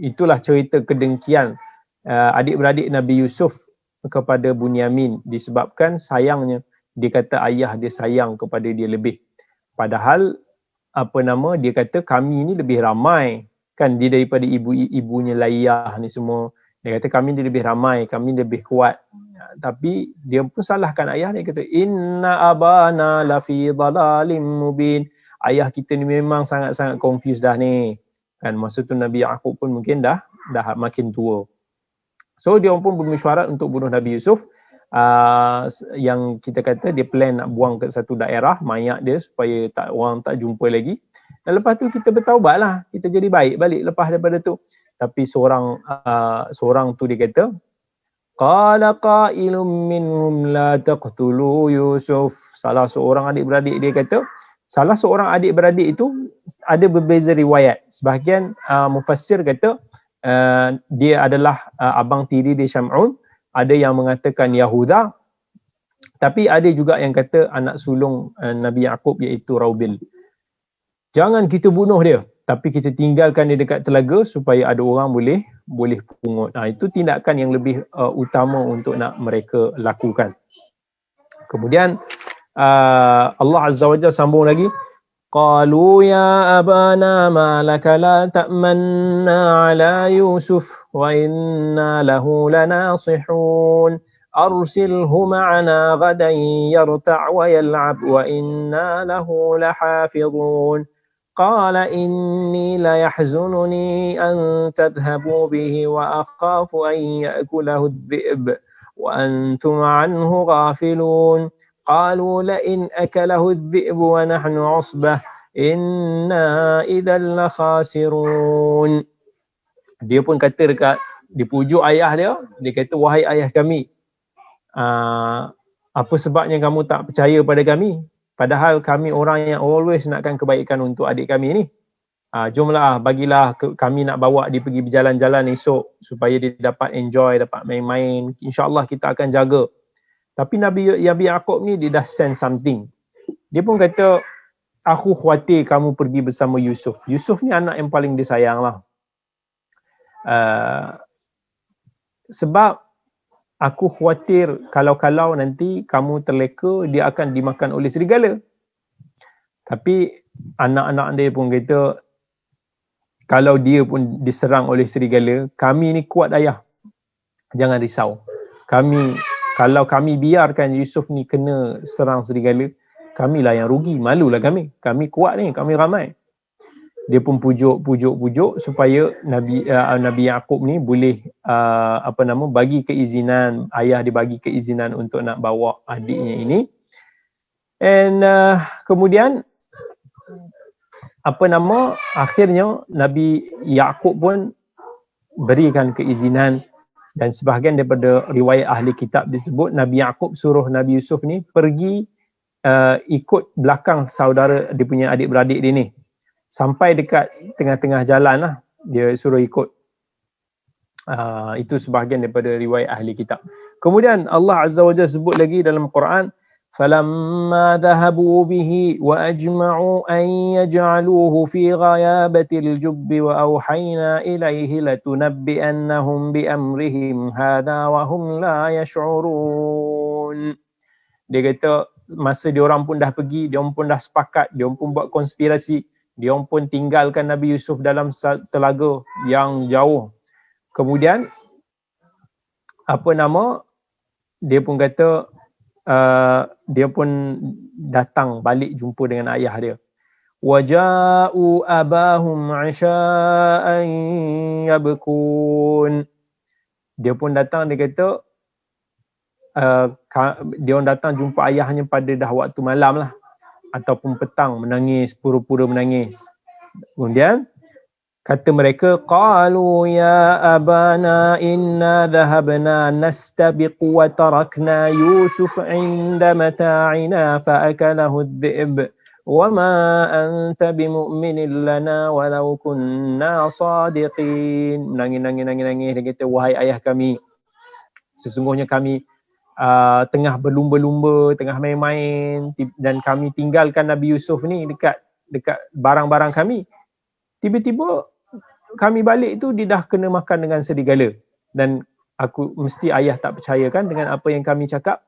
Itulah cerita kedengkian adik-beradik Nabi Yusuf kepada Bunyamin, disebabkan sayangnya. Dia kata ayah dia sayang kepada dia lebih. Padahal dia kata kami ni lebih ramai, kan, dia daripada ibunya Laiyah ni semua. Dia kata kami ni lebih ramai, kami lebih kuat. Tapi dia pun salahkan ayah dia, kata inna abana lafi dhalalin mubin. Ayah kita ni memang sangat-sangat confused dah ni. Kan, masa tu Nabi Yaqub pun mungkin dah makin tua. So dia pun bermesyuarat untuk bunuh Nabi Yusuf. yang kita kata dia plan nak buang ke satu daerah mayat dia supaya orang tak jumpa lagi. Dan lepas tu kita bertaubat lah, kita jadi baik balik lepas daripada tu. Tapi seorang tu dia kata, qala qailum minhum la taqtulu Yusuf. Salah seorang adik-beradik dia kata, salah seorang adik-beradik itu ada berbeza riwayat. Sebahagian mufassir kata dia adalah abang tiri dia Syam'un, ada yang mengatakan Yahuda, tapi ada juga yang kata anak sulung Nabi Yaqub iaitu Raubil. Jangan kita bunuh dia, tapi kita tinggalkan dia dekat telaga supaya ada orang boleh pungut. Itu tindakan yang lebih utama untuk nak mereka lakukan. Kemudian Allah Azza wa Jalla sambung lagi, qalu ya abana ma laka la ta'manna ala Yusuf wa inna lahu lanasihun arsilhu ma'ana ghadan yarta' wa yal'ab wa inna lahu lahafizun. قال إني ليحزنني أن تذهبوا به وأخاف أن يأكله الذئب وأنتم عنه غافلون قالوا لئن أكله الذئب ونحن عصبة إنا إذا لخاسرون. Dia pun kata dekat di pujuk ayah dia kata, wahai ayah kami, apa sebabnya kamu tak percaya pada kami? Padahal kami orang yang always nakkan kebaikan untuk adik kami ni. Jomlah, bagilah kami nak bawa dia pergi berjalan-jalan esok supaya dia dapat enjoy, dapat main-main. InsyaAllah kita akan jaga. Tapi Nabi Yaqub ni dia dah sense something. Dia pun kata, aku khawatir kamu pergi bersama Yusuf. Yusuf ni anak yang paling disayang lah. Sebab aku khawatir kalau nanti kamu terleka, dia akan dimakan oleh serigala. Tapi anak-anak dia pun kata, kalau dia pun diserang oleh serigala, kami ni kuat ayah. Jangan risau. Kalau kami biarkan Yusuf ni kena serang serigala, kamilah yang rugi, malulah kami. Kami kuat ni, kami ramai. Dia pun pujuk supaya Nabi Yaqub ni boleh bagi keizinan, ayah dia bagi keizinan untuk nak bawa adiknya ini. And kemudian akhirnya Nabi Yaqub pun berikan keizinan, dan sebahagian daripada riwayat ahli kitab disebut Nabi Yaqub suruh Nabi Yusuf ni pergi ikut belakang saudara dia punya adik-beradik dia ni. Sampai dekat tengah-tengah jalan lah, dia suruh ikut. Itu sebahagian daripada riwayat ahli kitab. Kemudian Allah Azza wa Jalla sebut lagi dalam Quran, فَلَمَّا ذَهَبُوا بِهِ وَأَجْمَعُوا أَنْ يَجْعَلُوهُ فِي غَيَابَةِ الْجُبِّ وَأَوْحَيْنَا إِلَيْهِ لَتُنَبِّئَنَّهُمْ بِأَمْرِهِمْ هَذَا وَهُمْ لَا يَشْعُرُونَ. Dia kata masa diorang pun dah pergi, diorang pun dah sepakat, diorang pun buat konspirasi, diorang pun tinggalkan Nabi Yusuf dalam telaga yang jauh. Kemudian dia pun kata dia pun datang balik jumpa dengan ayah dia. Waja'u abahum 'asha'an yabkun. Dia pun datang, dia kata dia orang datang jumpa ayahnya pada dah waktu malam lah, ataupun petang, menangis, pura-pura menangis. Kemudian kata mereka, qalu ya abana inna dhahabna nastabiq wa tarakna Yusuf 'inda mata'ina fa akalahu adh-dhi'b wa ma anta bimu'minin lana walau kunna sadiqin. Nangis. Dia kata, wahai ayah kami, sesungguhnya kami tengah berlumba-lumba, tengah main-main, dan kami tinggalkan Nabi Yusuf ni dekat barang-barang kami. Tiba-tiba kami balik tu dia dah kena makan dengan serigala, dan mesti ayah tak percaya kan dengan apa yang kami cakap.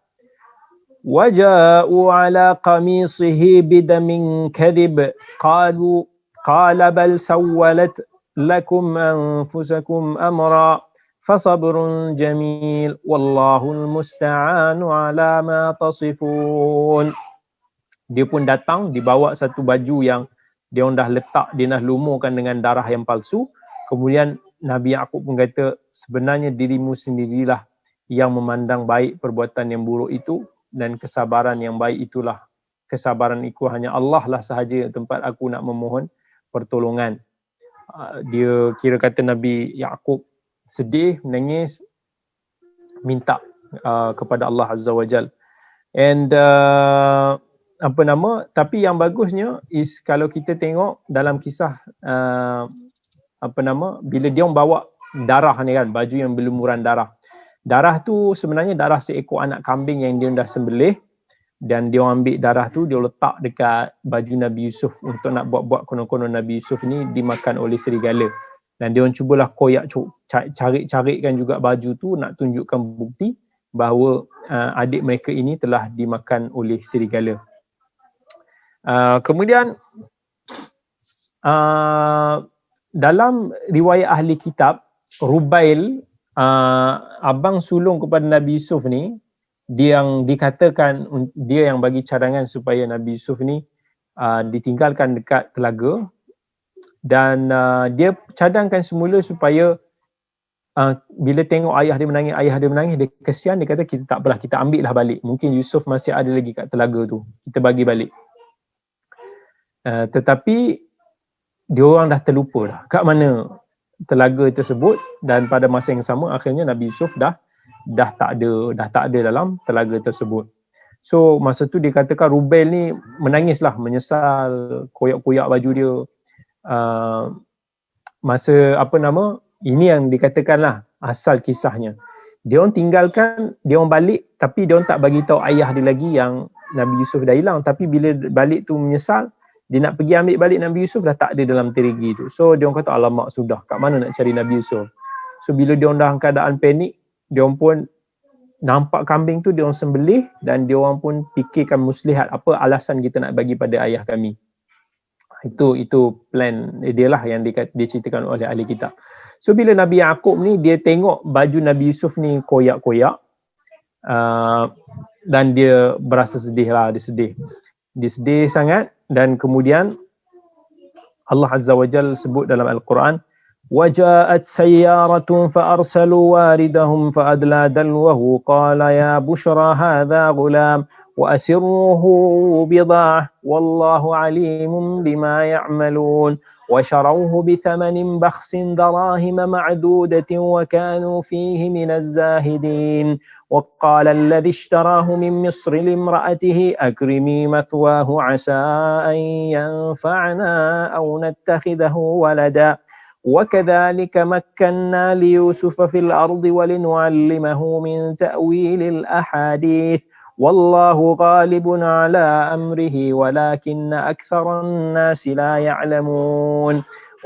Waja'u ala qamisihi bidamin kadhib qala bal sawwalat lakum anfusakum amra fasabrun jamil wallahul musta'anu ala ma tasifun. Dia pun datang dibawa satu baju yang dia orang dah letak, dia dah lumurkan dengan darah yang palsu. Kemudian Nabi Yaqub pun kata, sebenarnya dirimu sendirilah yang memandang baik perbuatan yang buruk itu, dan kesabaran yang baik itulah, kesabaran itu hanya Allah lah sahaja tempat aku nak memohon pertolongan. Dia kira kata Nabi Yaqub sedih, menangis, minta kepada Allah Azza wa Jal. And tapi yang bagusnya is kalau kita tengok dalam kisah bila dia bawa darah ni kan, baju yang berlumuran darah. Darah tu sebenarnya darah seekor anak kambing yang dia dah sembelih, dan dia ambil darah tu dia letak dekat baju Nabi Yusuf untuk nak buat-buat konon-konon Nabi Yusuf ni dimakan oleh serigala. Dan dia orang cubalah koyak cari-carikan juga baju tu nak tunjukkan bukti bahawa adik mereka ini telah dimakan oleh serigala. Kemudian dalam riwayat ahli kitab, Rubail, abang sulung kepada Nabi Yusuf ni, dia yang dikatakan dia yang bagi cadangan supaya Nabi Yusuf ni ditinggalkan dekat telaga, dan dia cadangkan semula supaya bila tengok ayah dia menangis, dia kesian, dia kata kita tak apalah, kita ambil lah balik, mungkin Yusuf masih ada lagi kat telaga tu, kita bagi balik. Tetapi dia orang dah terlupa dah kat mana telaga tersebut, dan pada masa yang sama akhirnya Nabi Yusuf dah tak ada dalam telaga tersebut. So masa tu dia katakan Rubail ni menangislah, menyesal, koyak-koyak baju dia. Ini yang dikatakanlah asal kisahnya. Dia orang tinggalkan, dia orang balik, tapi dia orang tak bagi tahu ayah dia lagi yang Nabi Yusuf dah hilang. Tapi bila balik tu menyesal, dia nak pergi ambil balik Nabi Yusuf, dah tak ada dalam terigi tu. So dia orang kata alamak sudah, kat mana nak cari Nabi Yusuf. So bila dia orang dalam keadaan panik, dia orang pun nampak kambing tu, dia orang sembelih, dan dia orang pun fikirkan muslihat, apa alasan kita nak bagi pada ayah kami. Itu plan dia lah yang diceritakan oleh ahli kitab. So bila Nabi Yaqub ni dia tengok baju Nabi Yusuf ni koyak-koyak, dan dia berasa sedih lah, dia sedih sangat. Dan kemudian Allah Azza wa Jal sebut dalam Al-Quran, وَجَاءَتْ سَيَّارَةٌ فَأَرْسَلُوا وَارِدَهُمْ فَأَدْلَى دَلْوَهُ قَالَ يَا بُشْرَى هَذَا غُلَامٌ وَأَسِرُّوهُ بِضَاعَةً وَاللَّهُ عَلِيمٌ بِمَا يَعْمَلُونَ وَشَرَوْهُ بِثَمَنٍ بَخْسٍ دَرَاهِمَ مَعْدُودَةٍ وَكَانُوا فِيهِ مِنَ الزَّاهِدِينَ وَقَالَ الَّذِي اشْتَرَاهُ مِنْ مِصْرَ لِامْرَأَتِهِ أَكْرِمِي مَثْوَاهُ عَسَىٰ أَنْ يَنْفَعَنَا أَوْ نَتَّخِذَهُ وَلَدًا وَكَذَلِكَ مَكَّنَّا لِيُوسُفَ فِي الْأَرْضِ وَلِنُعَلِّمَهُ مِنْ تَأْوِيلِ الْأَحَادِيثِ وَاللَّهُ غَالِبٌ عَلَى أَمْرِهِ وَلَكِنَّ أَكْثَرَ النَّاسِ لَا يَعْلَمُونَ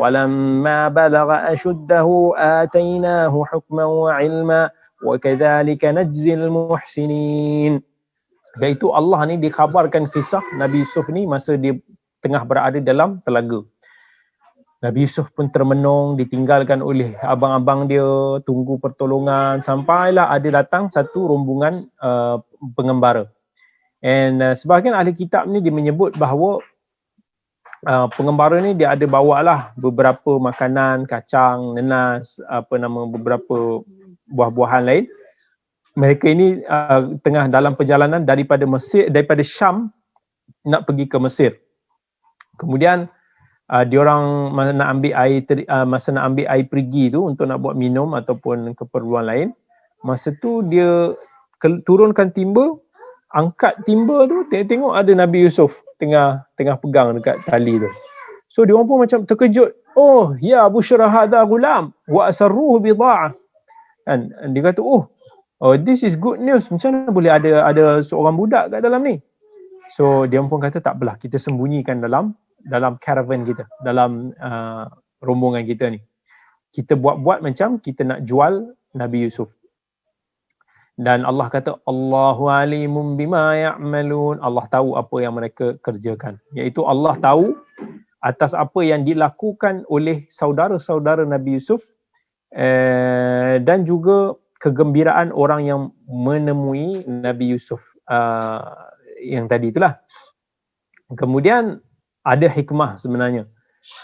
وَلَمَّا بَلَغَ أَشُدَّهُ آتَيْنَاهُ حُكْمًا وَعِلْمًا وَكَذَلِكَ نَجْزِي الْمُحْسِنِينَ. Iaitu Allah ni dikhabarkan kisah Nabi Yusuf ni masa dia tengah berada dalam telaga. Nabi Yusuf pun termenung, ditinggalkan oleh abang-abang dia, tunggu pertolongan, sampailah ada datang satu rombongan pengembara. And sebahagian ahli kitab ni dia menyebut bahawa pengembara ni dia ada bawalah beberapa makanan, kacang, nenas, beberapa buah-buahan lain. Mereka ini tengah dalam perjalanan daripada Syam nak pergi ke Mesir. Kemudian diorang masa nak ambil air perigi tu untuk nak buat minum ataupun keperluan lain. Masa tu dia turunkan timba, angkat timba tu, tengok ada Nabi Yusuf tengah pegang dekat tali tu. So diorang pun macam terkejut. Oh, ya busyra hadha gulam wa asarruhu bida'ah. Kan dia kata, oh this is good news. Macam mana boleh ada seorang budak kat dalam ni? So dia pun kata tak apalah, kita sembunyikan dalam caravan kita, dalam rombongan kita ni. Kita buat-buat macam kita nak jual Nabi Yusuf. Dan Allah kata Allahu alimun bima ya'malun. Allah tahu apa yang mereka kerjakan. Iaitu Allah tahu atas apa yang dilakukan oleh saudara-saudara Nabi Yusuf, dan juga kegembiraan orang yang menemui Nabi Yusuf yang tadi itulah. Kemudian ada hikmah sebenarnya.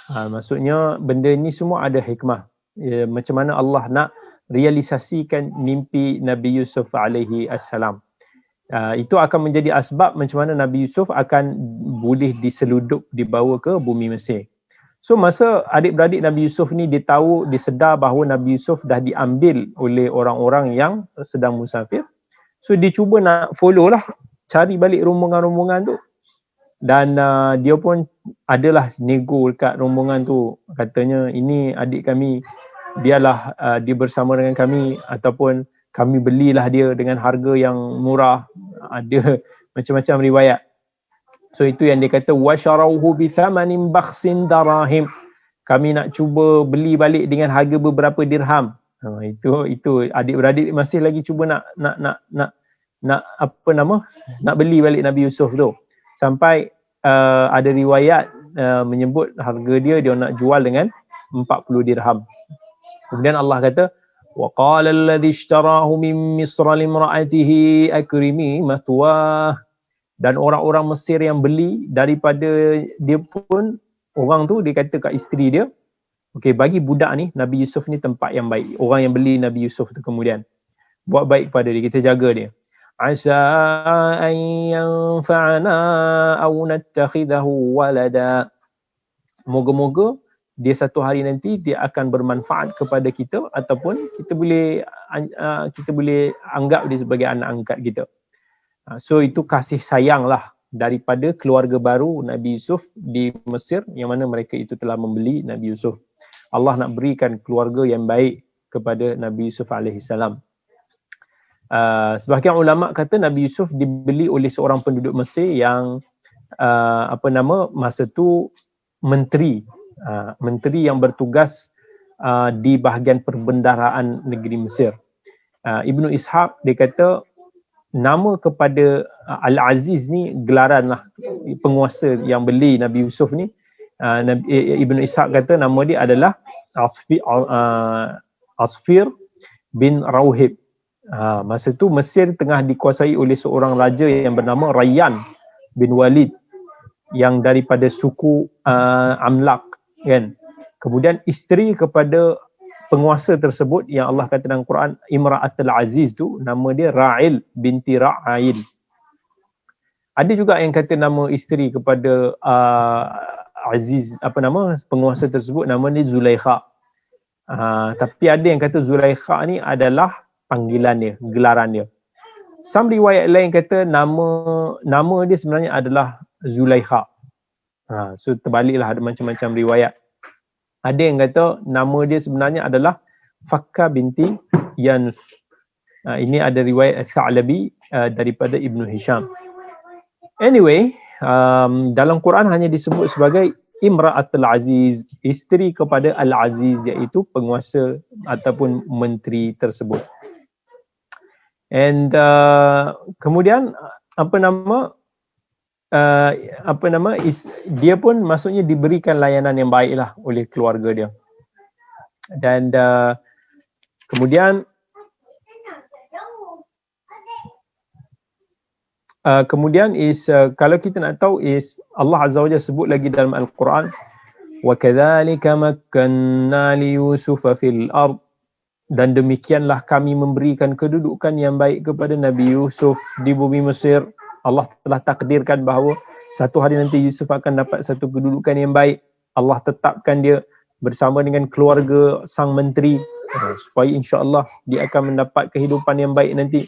Maksudnya benda ni semua ada hikmah. Macam mana Allah nak realisasikan mimpi Nabi Yusuf alaihi assalam. Itu akan menjadi asbab macam mana Nabi Yusuf akan boleh diseludup, dibawa ke bumi Mesir. So masa adik-beradik Nabi Yusuf ni disedar bahawa Nabi Yusuf dah diambil oleh orang-orang yang sedang musafir. So dia cuba nak follow lah, cari balik rombongan-rombongan tu. Dan dia pun adalah nego dekat rombongan tu. Katanya ini adik kami, biarlah dia bersama dengan kami ataupun kami belilah dia dengan harga yang murah. Ada macam-macam riwayat. So itu yang dia kata washarauhu bi thamanin bakhsin darahim. Kami nak cuba beli balik dengan harga beberapa dirham. Itu adik-beradik masih lagi cuba nak nak beli balik Nabi Yusuf tu. Sampai ada riwayat menyebut harga dia nak jual dengan 40 dirham. Kemudian Allah kata وَقَالَ الَّذِي اشْتَرَاهُ مِنْ مِصْرَ لِامْرَأَتِهِ أَكْرِمِي مَثْوَاهُ. Dan orang-orang Mesir yang beli daripada dia pun, orang tu dia kata kat isteri dia, okey, bagi budak ni, Nabi Yusuf ni tempat yang baik. Orang yang beli Nabi Yusuf tu kemudian buat baik pada dia, kita jaga dia. Asa an yanfa'ana aw nattakhidahu walada. Moga-moga dia satu hari nanti dia akan bermanfaat kepada kita ataupun kita boleh anggap dia sebagai anak angkat kita. So itu kasih sayang lah daripada keluarga baru Nabi Yusuf di Mesir yang mana mereka itu telah membeli Nabi Yusuf. Allah nak berikan keluarga yang baik kepada Nabi Yusuf alaihissalam. Sebahagian ulama kata Nabi Yusuf dibeli oleh seorang penduduk Mesir yang masa tu menteri yang bertugas di bahagian perbendaharaan negeri Mesir. Ibnu Ishaq dia kata nama kepada Al-Aziz ni gelaran lah penguasa yang beli Nabi Yusuf ni. Ibnu Ishaq kata nama dia adalah Asfir bin Rauhib. Masa tu Mesir tengah dikuasai oleh seorang raja yang bernama Rayyan bin Walid yang daripada suku Amlak, kan. Kemudian isteri kepada penguasa tersebut yang Allah kata dalam Quran Imra'atul Aziz tu nama dia Ra'il binti Ra'il. Ada juga yang kata nama isteri kepada Aziz penguasa tersebut nama dia Zulaikha. Tapi ada yang kata Zulaikha ni adalah panggilan dia, gelaran dia. Some riwayat lain kata nama dia sebenarnya adalah Zulaikha. So terbaliklah, ada macam-macam riwayat. Ada yang kata nama dia sebenarnya adalah Fakka binti Yanus. Ini ada riwayat Tha'labi daripada Ibnu Hisham. Anyway, dalam Quran hanya disebut sebagai Imra'atul Aziz, isteri kepada Al-Aziz, iaitu penguasa ataupun menteri tersebut. And kemudian dia pun maksudnya diberikan layanan yang baiklah oleh keluarga dia. Dan kemudian kalau kita nak tahu Allah Azza wa Jalla sebut lagi dalam Al-Quran, wa kadzalika makkanna li Yusufa fil ard, dan demikianlah kami memberikan kedudukan yang baik kepada Nabi Yusuf di bumi Mesir. Allah telah takdirkan bahawa satu hari nanti Yusuf akan dapat satu kedudukan yang baik. Allah tetapkan dia bersama dengan keluarga sang menteri supaya insya-Allah dia akan mendapat kehidupan yang baik nanti.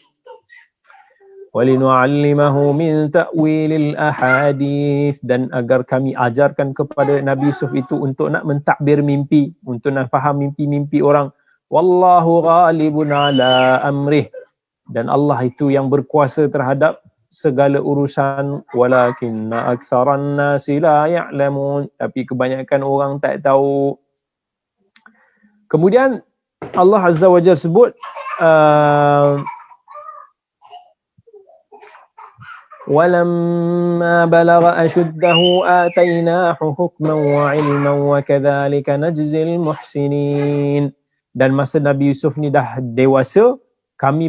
Walinu'allimahu min ta'wilil ahadith, dan agar kami ajarkan kepada Nabi Yusuf itu untuk nak mentakbir mimpi, untuk nak faham mimpi-mimpi orang. Wallahu ghalibun ala amrih, dan Allah itu yang berkuasa terhadap segala urusan. Walakinna aktsaran nasi la ya'lamun, tapi kebanyakan orang tak tahu. Kemudian Allah Azza wa Jalla sebut walamma balagha ashuddahu atainahu hukman wa ilman wa kadzalika najzil muhsinin. Dan masa Nabi Yusuf ni dah dewasa, kami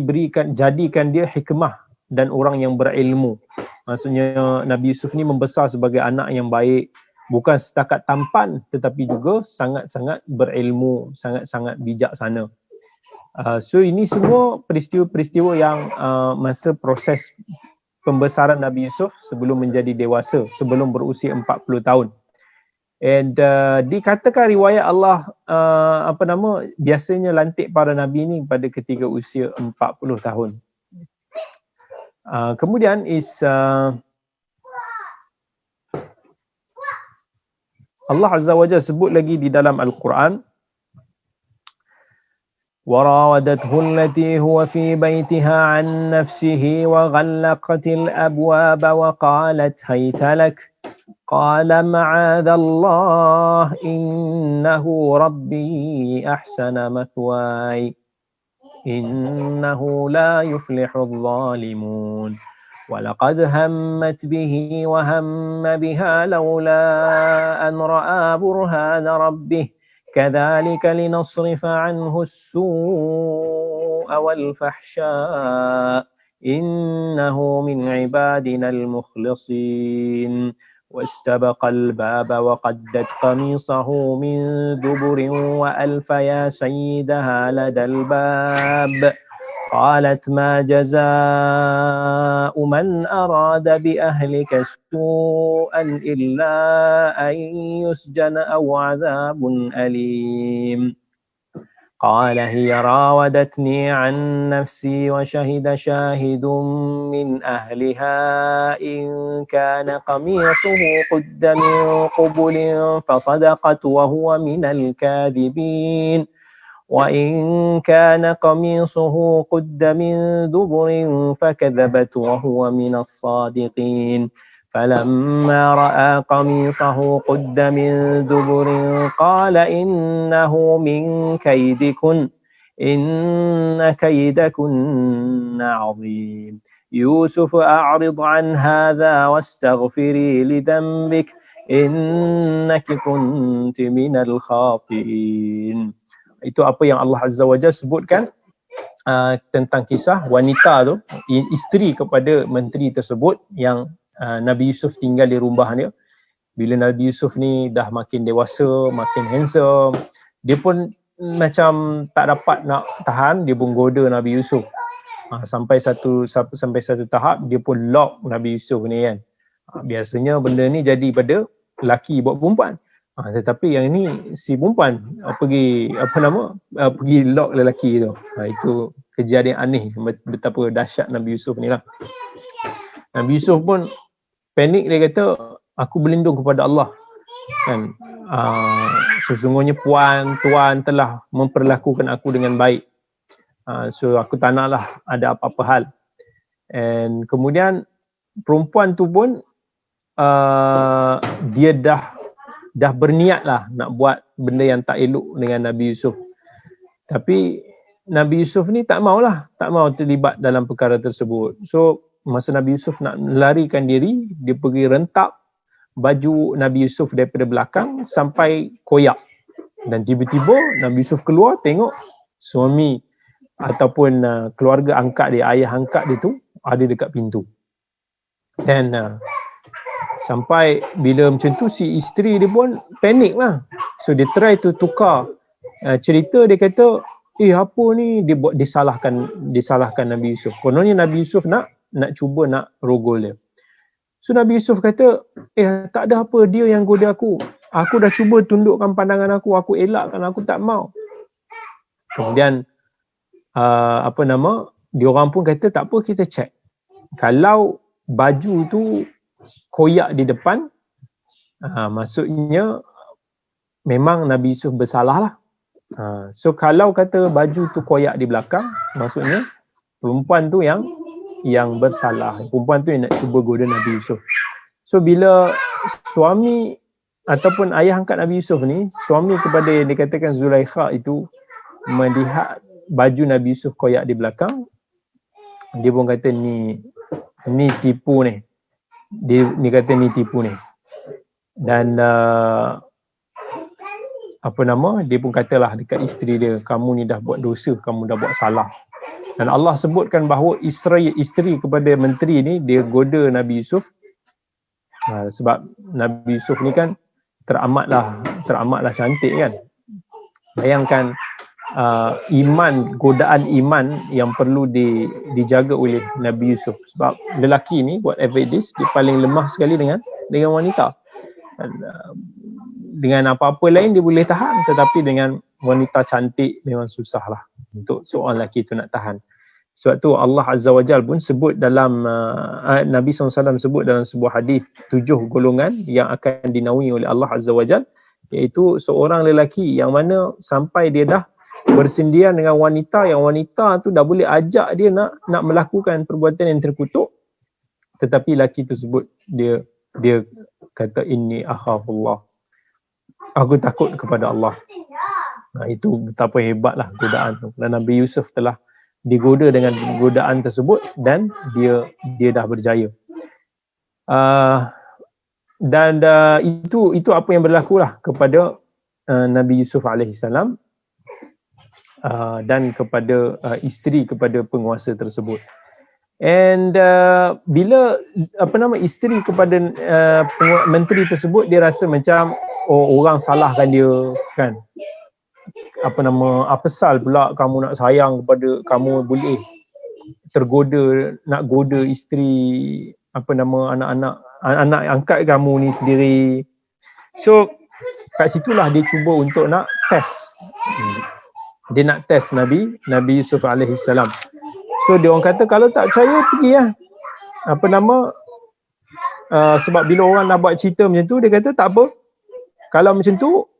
jadikan dia hikmah dan orang yang berilmu. Maksudnya Nabi Yusuf ni membesar sebagai anak yang baik, bukan setakat tampan tetapi juga sangat-sangat berilmu, sangat-sangat bijaksana. So ini semua peristiwa-peristiwa yang masa proses pembesaran Nabi Yusuf sebelum menjadi dewasa, sebelum berusia 40 tahun. And dikatakan riwayat Allah biasanya lantik para nabi ni pada ketika usia 40 tahun. Kemudian Allah Azza wa Jalla sebut lagi di dalam Al-Quran, وراودته التي هو في بيتها عن نفسه وغلقت الأبواب وقالت هيت لك قال معاذ الله إنه ربي أحسن مثواي إنه لا يفلح الظالمون ولقد همت به وهم بها لولا أن رأى برهان ربه كذلك لنصرف عنه السوء والفحشاء إنه من عبادنا المخلصين واستبق الباب وقدت قميصه من دبر وألف يا سيدها لدى الباب قالت ما جزاء من أراد بأهلك سوءا إلا أن يسجن أو عذاب أليم قال هي راودتني عن نفسي وشهد شاهد من أهلها إن كان قميصه قد من قبل فصدقت وهو من الكاذبين وإن كان قميصه قد من دبر فكذبت وهو من الصادقين فلما رأى قميصه قد من دبر قال إنه من كيدكن إن كيدكن عظيم يوسف أعرض عن هذا واستغفري لذنبك إنك كنت من الخاطئين. Itu apa yang Allah Azza wa Jalla sebutkan tentang kisah wanita tu, isteri kepada menteri tersebut yang Nabi Yusuf tinggal di rumahnya. Bila Nabi Yusuf ni dah makin dewasa, makin handsome, dia pun macam tak dapat nak tahan, dia pun goda Nabi Yusuf. Sampai satu tahap dia pun lock Nabi Yusuf ni kan. Biasanya benda ni jadi pada lelaki buat perempuan. Tetapi yang ni si perempuan pergi lock lelaki tu. Itu kejadian aneh, betapa dahsyat Nabi Yusuf ni lah. Nabi Yusuf pun panik, dia kata aku berlindung kepada Allah kan. Sesungguhnya tuan telah memperlakukan aku dengan baik. So aku tak naklah ada apa-apa hal. And kemudian perempuan tu pun dia dah berniat lah nak buat benda yang tak elok dengan Nabi Yusuf. Tapi Nabi Yusuf ni tak mau terlibat dalam perkara tersebut. So masa Nabi Yusuf nak melarikan diri, dia pergi rentak baju Nabi Yusuf daripada belakang sampai koyak. Dan tiba-tiba Nabi Yusuf keluar, tengok suami ataupun keluarga angkat dia, ayah angkat dia tu ada dekat pintu. Dan sampai bila macam tu si isteri dia pun panik lah. So dia try to tukar cerita, dia kata apa ni, dia buat disalahkan Nabi Yusuf. Kononnya Nabi Yusuf nak cuba nak rogol dia. So Nabi Yusuf kata tak ada apa, dia yang goda aku. Aku dah cuba tundukkan pandangan aku elakkan, aku tak mau. Kemudian diorang pun kata tak apa, kita check. Kalau baju tu koyak di depan, maksudnya memang Nabi Yusuf bersalah lah. So kalau kata baju tu koyak di belakang, maksudnya perempuan tu yang bersalah. Perempuan tu yang nak cuba goda Nabi Yusuf. So bila suami ataupun ayah angkat Nabi Yusuf ni, suami kepada yang dikatakan Zulaikha itu melihat baju Nabi Yusuf koyak di belakang, dia pun kata ni tipu ni. Dia kata ni tipu ni. Dan dia pun katalah dekat isteri dia, kamu ni dah buat dosa, kamu dah buat salah. Dan Allah sebutkan bahawa isteri kepada menteri ni dia goda Nabi Yusuf. Sebab Nabi Yusuf ni kan teramatlah cantik kan. Bayangkan godaan iman yang perlu dijaga oleh Nabi Yusuf. Sebab lelaki ni whatever it is, dia paling lemah sekali dengan wanita. Dan, dengan apa-apa lain dia boleh tahan, tetapi dengan wanita cantik memang susah lah untuk seorang lelaki tu nak tahan. Sebab tu Allah Azza wa Jal pun sebut dalam Nabi SAW sebut dalam sebuah hadis 7 golongan yang akan dinaungi oleh Allah Azza wa Jal, iaitu seorang lelaki yang mana sampai dia dah bersendian dengan wanita, yang wanita tu dah boleh ajak dia nak melakukan perbuatan yang terkutuk, tetapi lelaki tersebut dia kata inni akhafullah, aku takut kepada Allah. Itu betapa hebatlah godaan tu. Dan Nabi Yusuf telah digoda dengan godaan tersebut dan dia dah berjaya. Itu apa yang berlakulah kepada Nabi Yusuf alaihissalam dan kepada isteri kepada penguasa tersebut. And bila isteri kepada menteri tersebut, dia rasa macam orang salahkan dia kan. Apa sal pula kamu nak sayang kepada, kamu boleh tergoda nak goda isteri anak angkat kamu ni sendiri. So kat situlah dia cuba untuk nak test. Dia nak test Nabi Yusuf alaihissalam. So dia orang kata kalau tak percaya pergi lah. Sebab bila orang nak buat cerita macam tu, dia kata tak apa. Kalau macam tu,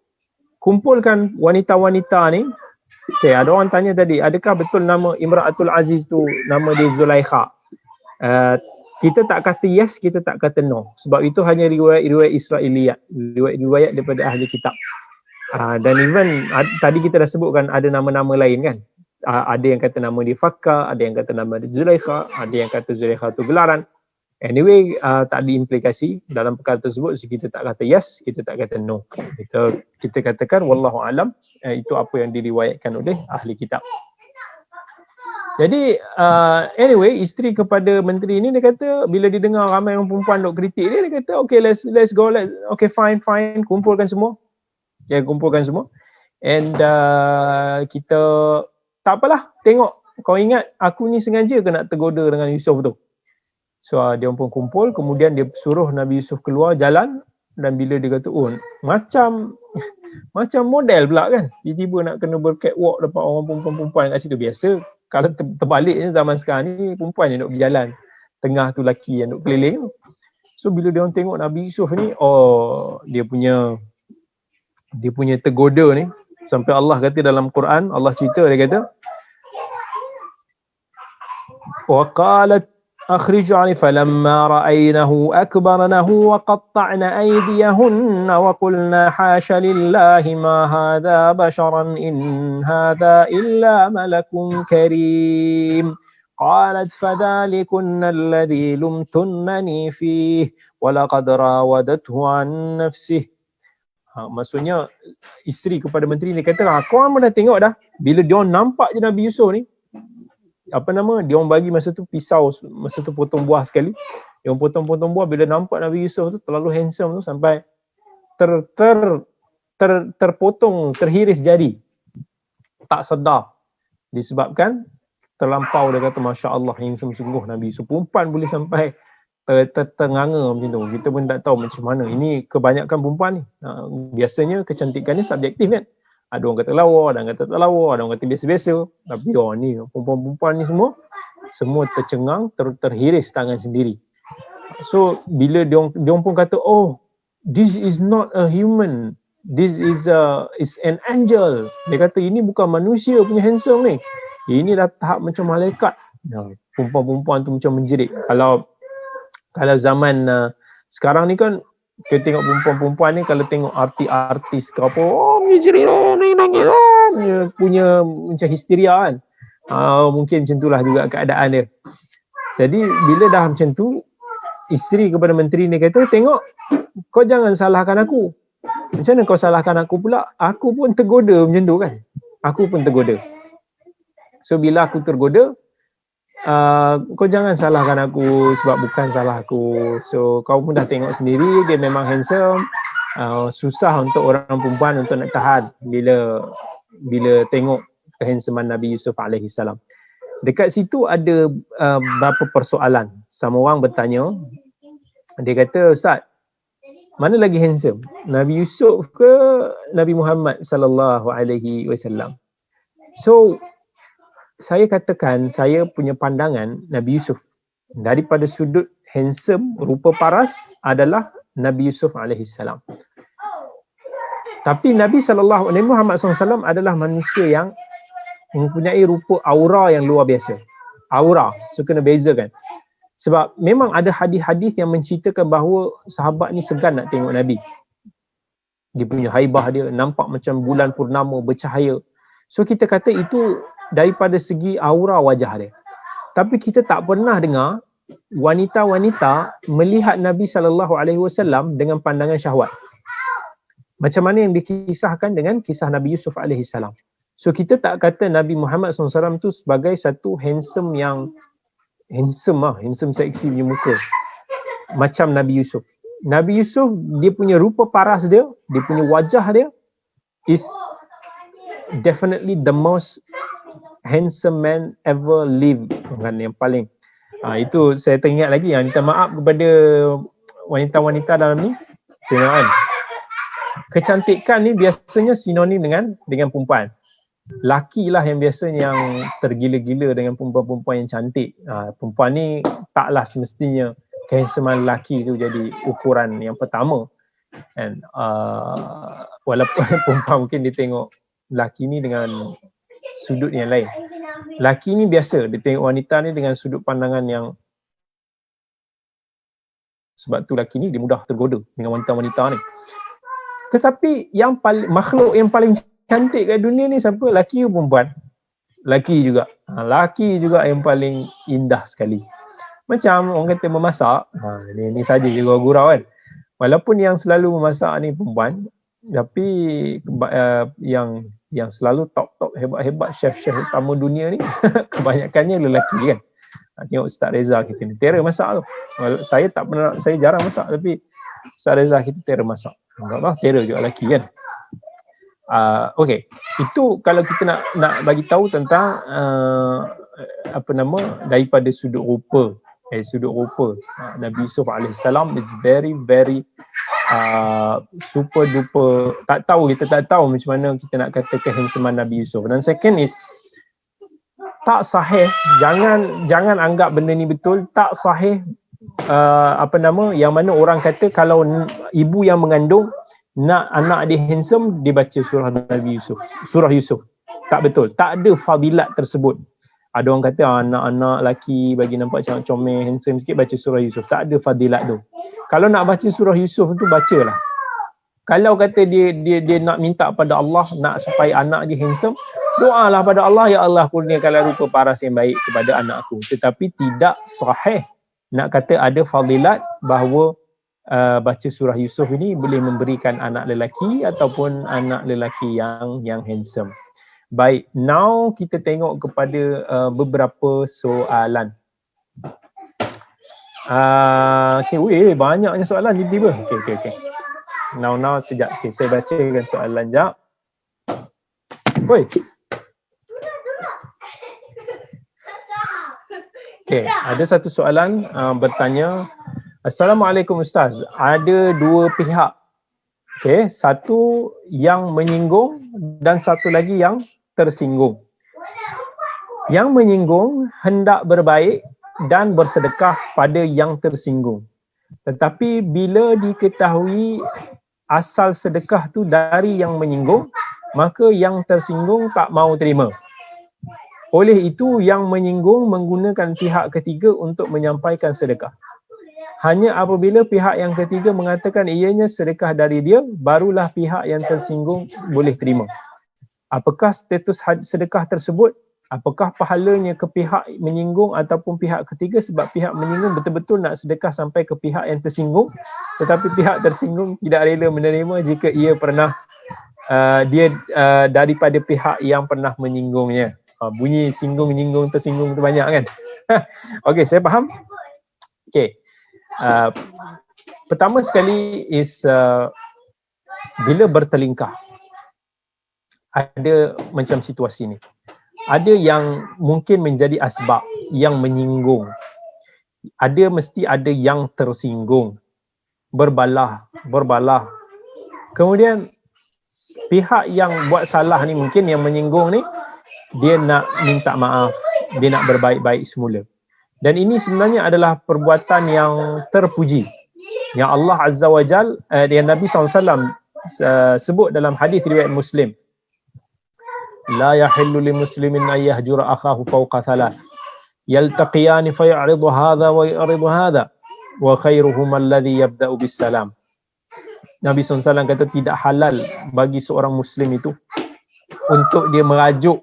kumpulkan wanita-wanita ni. Okay, ada orang tanya tadi, adakah betul nama Imra'atul Aziz tu nama dia Zulaikha? Kita tak kata yes, kita tak kata no. Sebab itu hanya riwayat Israiliyat, riwayat daripada ahli kitab. Dan even tadi kita dah sebutkan ada nama-nama lain kan. Ada yang kata nama dia Fakka, ada yang kata nama dia Zulaikha, ada yang kata Zulaikha tu gelaran. Anyway, tak ada implikasi dalam perkara tersebut. So kita tak kata yes, kita tak kata no. Kita katakan wallahu alam, itu apa yang diriwayatkan oleh ahli kitab. Jadi anyway, isteri kepada menteri ni dia kata bila dia dengar ramai orang perempuan duk kritik dia, dia kata okay, let's go, okay fine, kumpulkan semua. Kumpulkan semua. And kita tak apalah, tengok, kau ingat aku ni sengaja ke nak tergoda dengan Yusuf tu. So dia pun kumpul, kemudian dia suruh Nabi Yusuf keluar jalan, dan bila dia kata macam model pula kan, tiba-tiba nak kena bercatwalk depan orang perempuan kat situ. Biasa kalau terbaliknya zaman sekarang ni perempuan yang duk berjalan, tengah tu lelaki yang duk keliling. So bila dia orang tengok Nabi Yusuf ni, dia punya tergoda ni, sampai Allah kata dalam Quran, Allah cerita, dia kata وقالت أخرجني فلما رأينه أكبرنه وقطعن أيديهن وقلنا حاش لله ما هذا بشرا إن هذا إلا ملك كريم قالت فذلكن الذي لمتنني فيه ولقد راودته عن نفسه. Maksudnya isteri kepada menteri ni kata, kau dah tengok dah, bila dia nampak je Nabi Yusuf ni, dia orang bagi masa tu pisau, masa tu potong buah sekali. Dia orang potong buah, bila nampak Nabi Yusuf tu terlalu handsome tu sampai terpotong, terhiris jari. Tak sedar. Disebabkan terlampau, dia kata Masya Allah, handsome sungguh Nabi Yusuf. Perempuan boleh sampai ternganga macam tu. Kita pun tak tahu macam mana. Ini kebanyakan perempuan ni. Biasanya kecantikan ni subjektif kan. Ada orang kata lawa, ada orang kata tak lawa, ada orang kata biasa-biasa. Tapi ni perempuan-perempuan ni semua tercengang, terhiris tangan sendiri. So bila dia pun kata, this is not a human, this is an angel. Dia kata ini bukan manusia punya handsome ni. Ini dah tahap macam malaikat. Perempuan-perempuan tu macam menjerit. Kalau zaman sekarang ni kan, kita tengok perempuan-perempuan ni, kalau tengok artis ke apa, menjerit, nangis, punya macam histeria kan. Mungkin macam itulah juga keadaan dia. Jadi bila dah macam tu, isteri kepada menteri ni kata, tengok, kau jangan salahkan aku. Macam mana kau salahkan aku pula? Aku pun tergoda macam tu kan. Aku pun tergoda. So bila aku tergoda, kau jangan salahkan aku sebab bukan salah aku. So kau pun dah tengok sendiri, dia memang handsome. Susah untuk orang perempuan untuk nak tahan bila tengok kehansaman Nabi Yusuf alaihi salam. Dekat situ ada beberapa persoalan. Sama orang bertanya, dia kata, Ustaz, mana lagi handsome? Nabi Yusuf ke Nabi Muhammad sallallahu alaihi wasallam? So, saya katakan saya punya pandangan Nabi Yusuf daripada sudut handsome, rupa paras adalah Nabi Yusuf alaihi salam. Tapi Nabi Muhammad SAW adalah manusia yang mempunyai rupa aura yang luar biasa. Aura, so kena bezakan. Sebab memang ada hadis-hadis yang menceritakan bahawa sahabat ni segan nak tengok Nabi. Dia punya haibah dia nampak macam bulan purnama bercahaya. So kita kata itu daripada segi aura wajah dia. Tapi kita tak pernah dengar wanita-wanita melihat Nabi SAW dengan pandangan syahwat. Macam mana yang dikisahkan dengan kisah Nabi Yusuf AS. So kita tak kata Nabi Muhammad SAW tu sebagai satu handsome yang handsome seksi punya muka macam Nabi Yusuf. Nabi Yusuf, dia punya rupa paras dia punya wajah dia is definitely the most handsome man ever lived. Kan, yang paling itu saya teringat lagi, yang minta maaf kepada wanita-wanita dalam ni. Tengok kan, kecantikan ni biasanya sinonim dengan perempuan. Laki lah yang biasanya yang tergila-gila dengan perempuan-perempuan yang cantik. Perempuan ni taklah semestinya kehansaman lelaki tu jadi ukuran yang pertama. And walaupun perempuan mungkin dia tengok lelaki ni dengan sudut yang lain. Lelaki ni biasa dia tengok wanita ni dengan sudut pandangan yang, sebab tu lelaki ni dia mudah tergoda dengan wanita-wanita ni. Tetapi yang makhluk yang paling cantik kat dunia ni siapa? Lelaki ke perempuan? Lelaki juga. Lelaki juga yang paling indah sekali. Macam orang kata memasak, ni saja je gurau kan. Walaupun yang selalu memasak ni perempuan, tapi yang selalu top hebat-hebat chef-chef utama dunia ni kebanyakannya lelaki kan. Tengok Ustaz Reza kita ni, terror masak tu. Saya jarang masak, tapi Ustaz Reza kita terror masak. Allah, terror juga lelaki kan. Okey, itu kalau kita nak bagi tahu tentang daripada sudut rupa. Nabi Yusuf AS is very super duper, kita tak tahu macam mana kita nak kata kehandsaman Nabi Yusuf. Dan second is tak sahih, jangan anggap benda ni betul. Tak sahih yang mana orang kata kalau ibu yang mengandung nak anak dia handsome, dia baca surah Nabi Yusuf, surah Yusuf. Tak betul, tak ada fadilat tersebut. Ada orang kata anak-anak lelaki bagi nampak macam comel, handsome sikit baca surah Yusuf. Tak ada fadilat tu. Kalau nak baca surah Yusuf tu, bacalah. Kalau kata dia nak minta pada Allah nak supaya anak dia handsome, doalah pada Allah, ya Allah kurniakanlah rupa paras yang baik kepada anak aku. Tetapi tidak sahih nak kata ada fadilat bahawa baca surah Yusuf ini boleh memberikan anak lelaki ataupun anak lelaki yang handsome. Baik, now kita tengok kepada beberapa soalan. Okay, banyaknya soalan tiba-tiba. Okay. Now sekejap. Okay, saya bacakan soalan sekejap. Okay, ada satu soalan bertanya, Assalamualaikum Ustaz, ada dua pihak. Okay, satu yang menyinggung dan satu lagi yang tersinggung. Yang menyinggung hendak berbaik dan bersedekah pada yang tersinggung. Tetapi bila diketahui asal sedekah tu dari yang menyinggung, maka yang tersinggung tak mau terima. Oleh itu yang menyinggung menggunakan pihak ketiga untuk menyampaikan sedekah. Hanya apabila pihak yang ketiga mengatakan ianya sedekah dari dia, barulah pihak yang tersinggung boleh terima. Apakah status sedekah tersebut? Apakah pahalanya ke pihak menyinggung ataupun pihak ketiga? Sebab pihak menyinggung betul-betul nak sedekah sampai ke pihak yang tersinggung, tetapi pihak tersinggung tidak rela menerima jika ia pernah daripada pihak yang pernah menyinggungnya. Bunyi singgung, menyinggung, tersinggung tu banyak kan? Okey, saya faham. Okey. Pertama sekali is bila bertelingkah. Ada macam situasi ni. Ada yang mungkin menjadi asbab yang menyinggung. Mesti ada yang tersinggung. Berbalah. Kemudian pihak yang buat salah ni, mungkin yang menyinggung ni, dia nak minta maaf, dia nak berbaik-baik semula. Dan ini sebenarnya adalah perbuatan yang terpuji, yang Allah Azza wa Jal, yang Nabi SAW sebut dalam hadis riwayat Muslim. La yahillu li muslimin an yahjura akhahu fawqa thalath yaltaqiyani fayaridu hadha wa yaridu hadha wa khairuhum alladhi yabda'u bis salam. Nabi SAW kata tidak halal bagi seorang Muslim itu untuk dia merajuk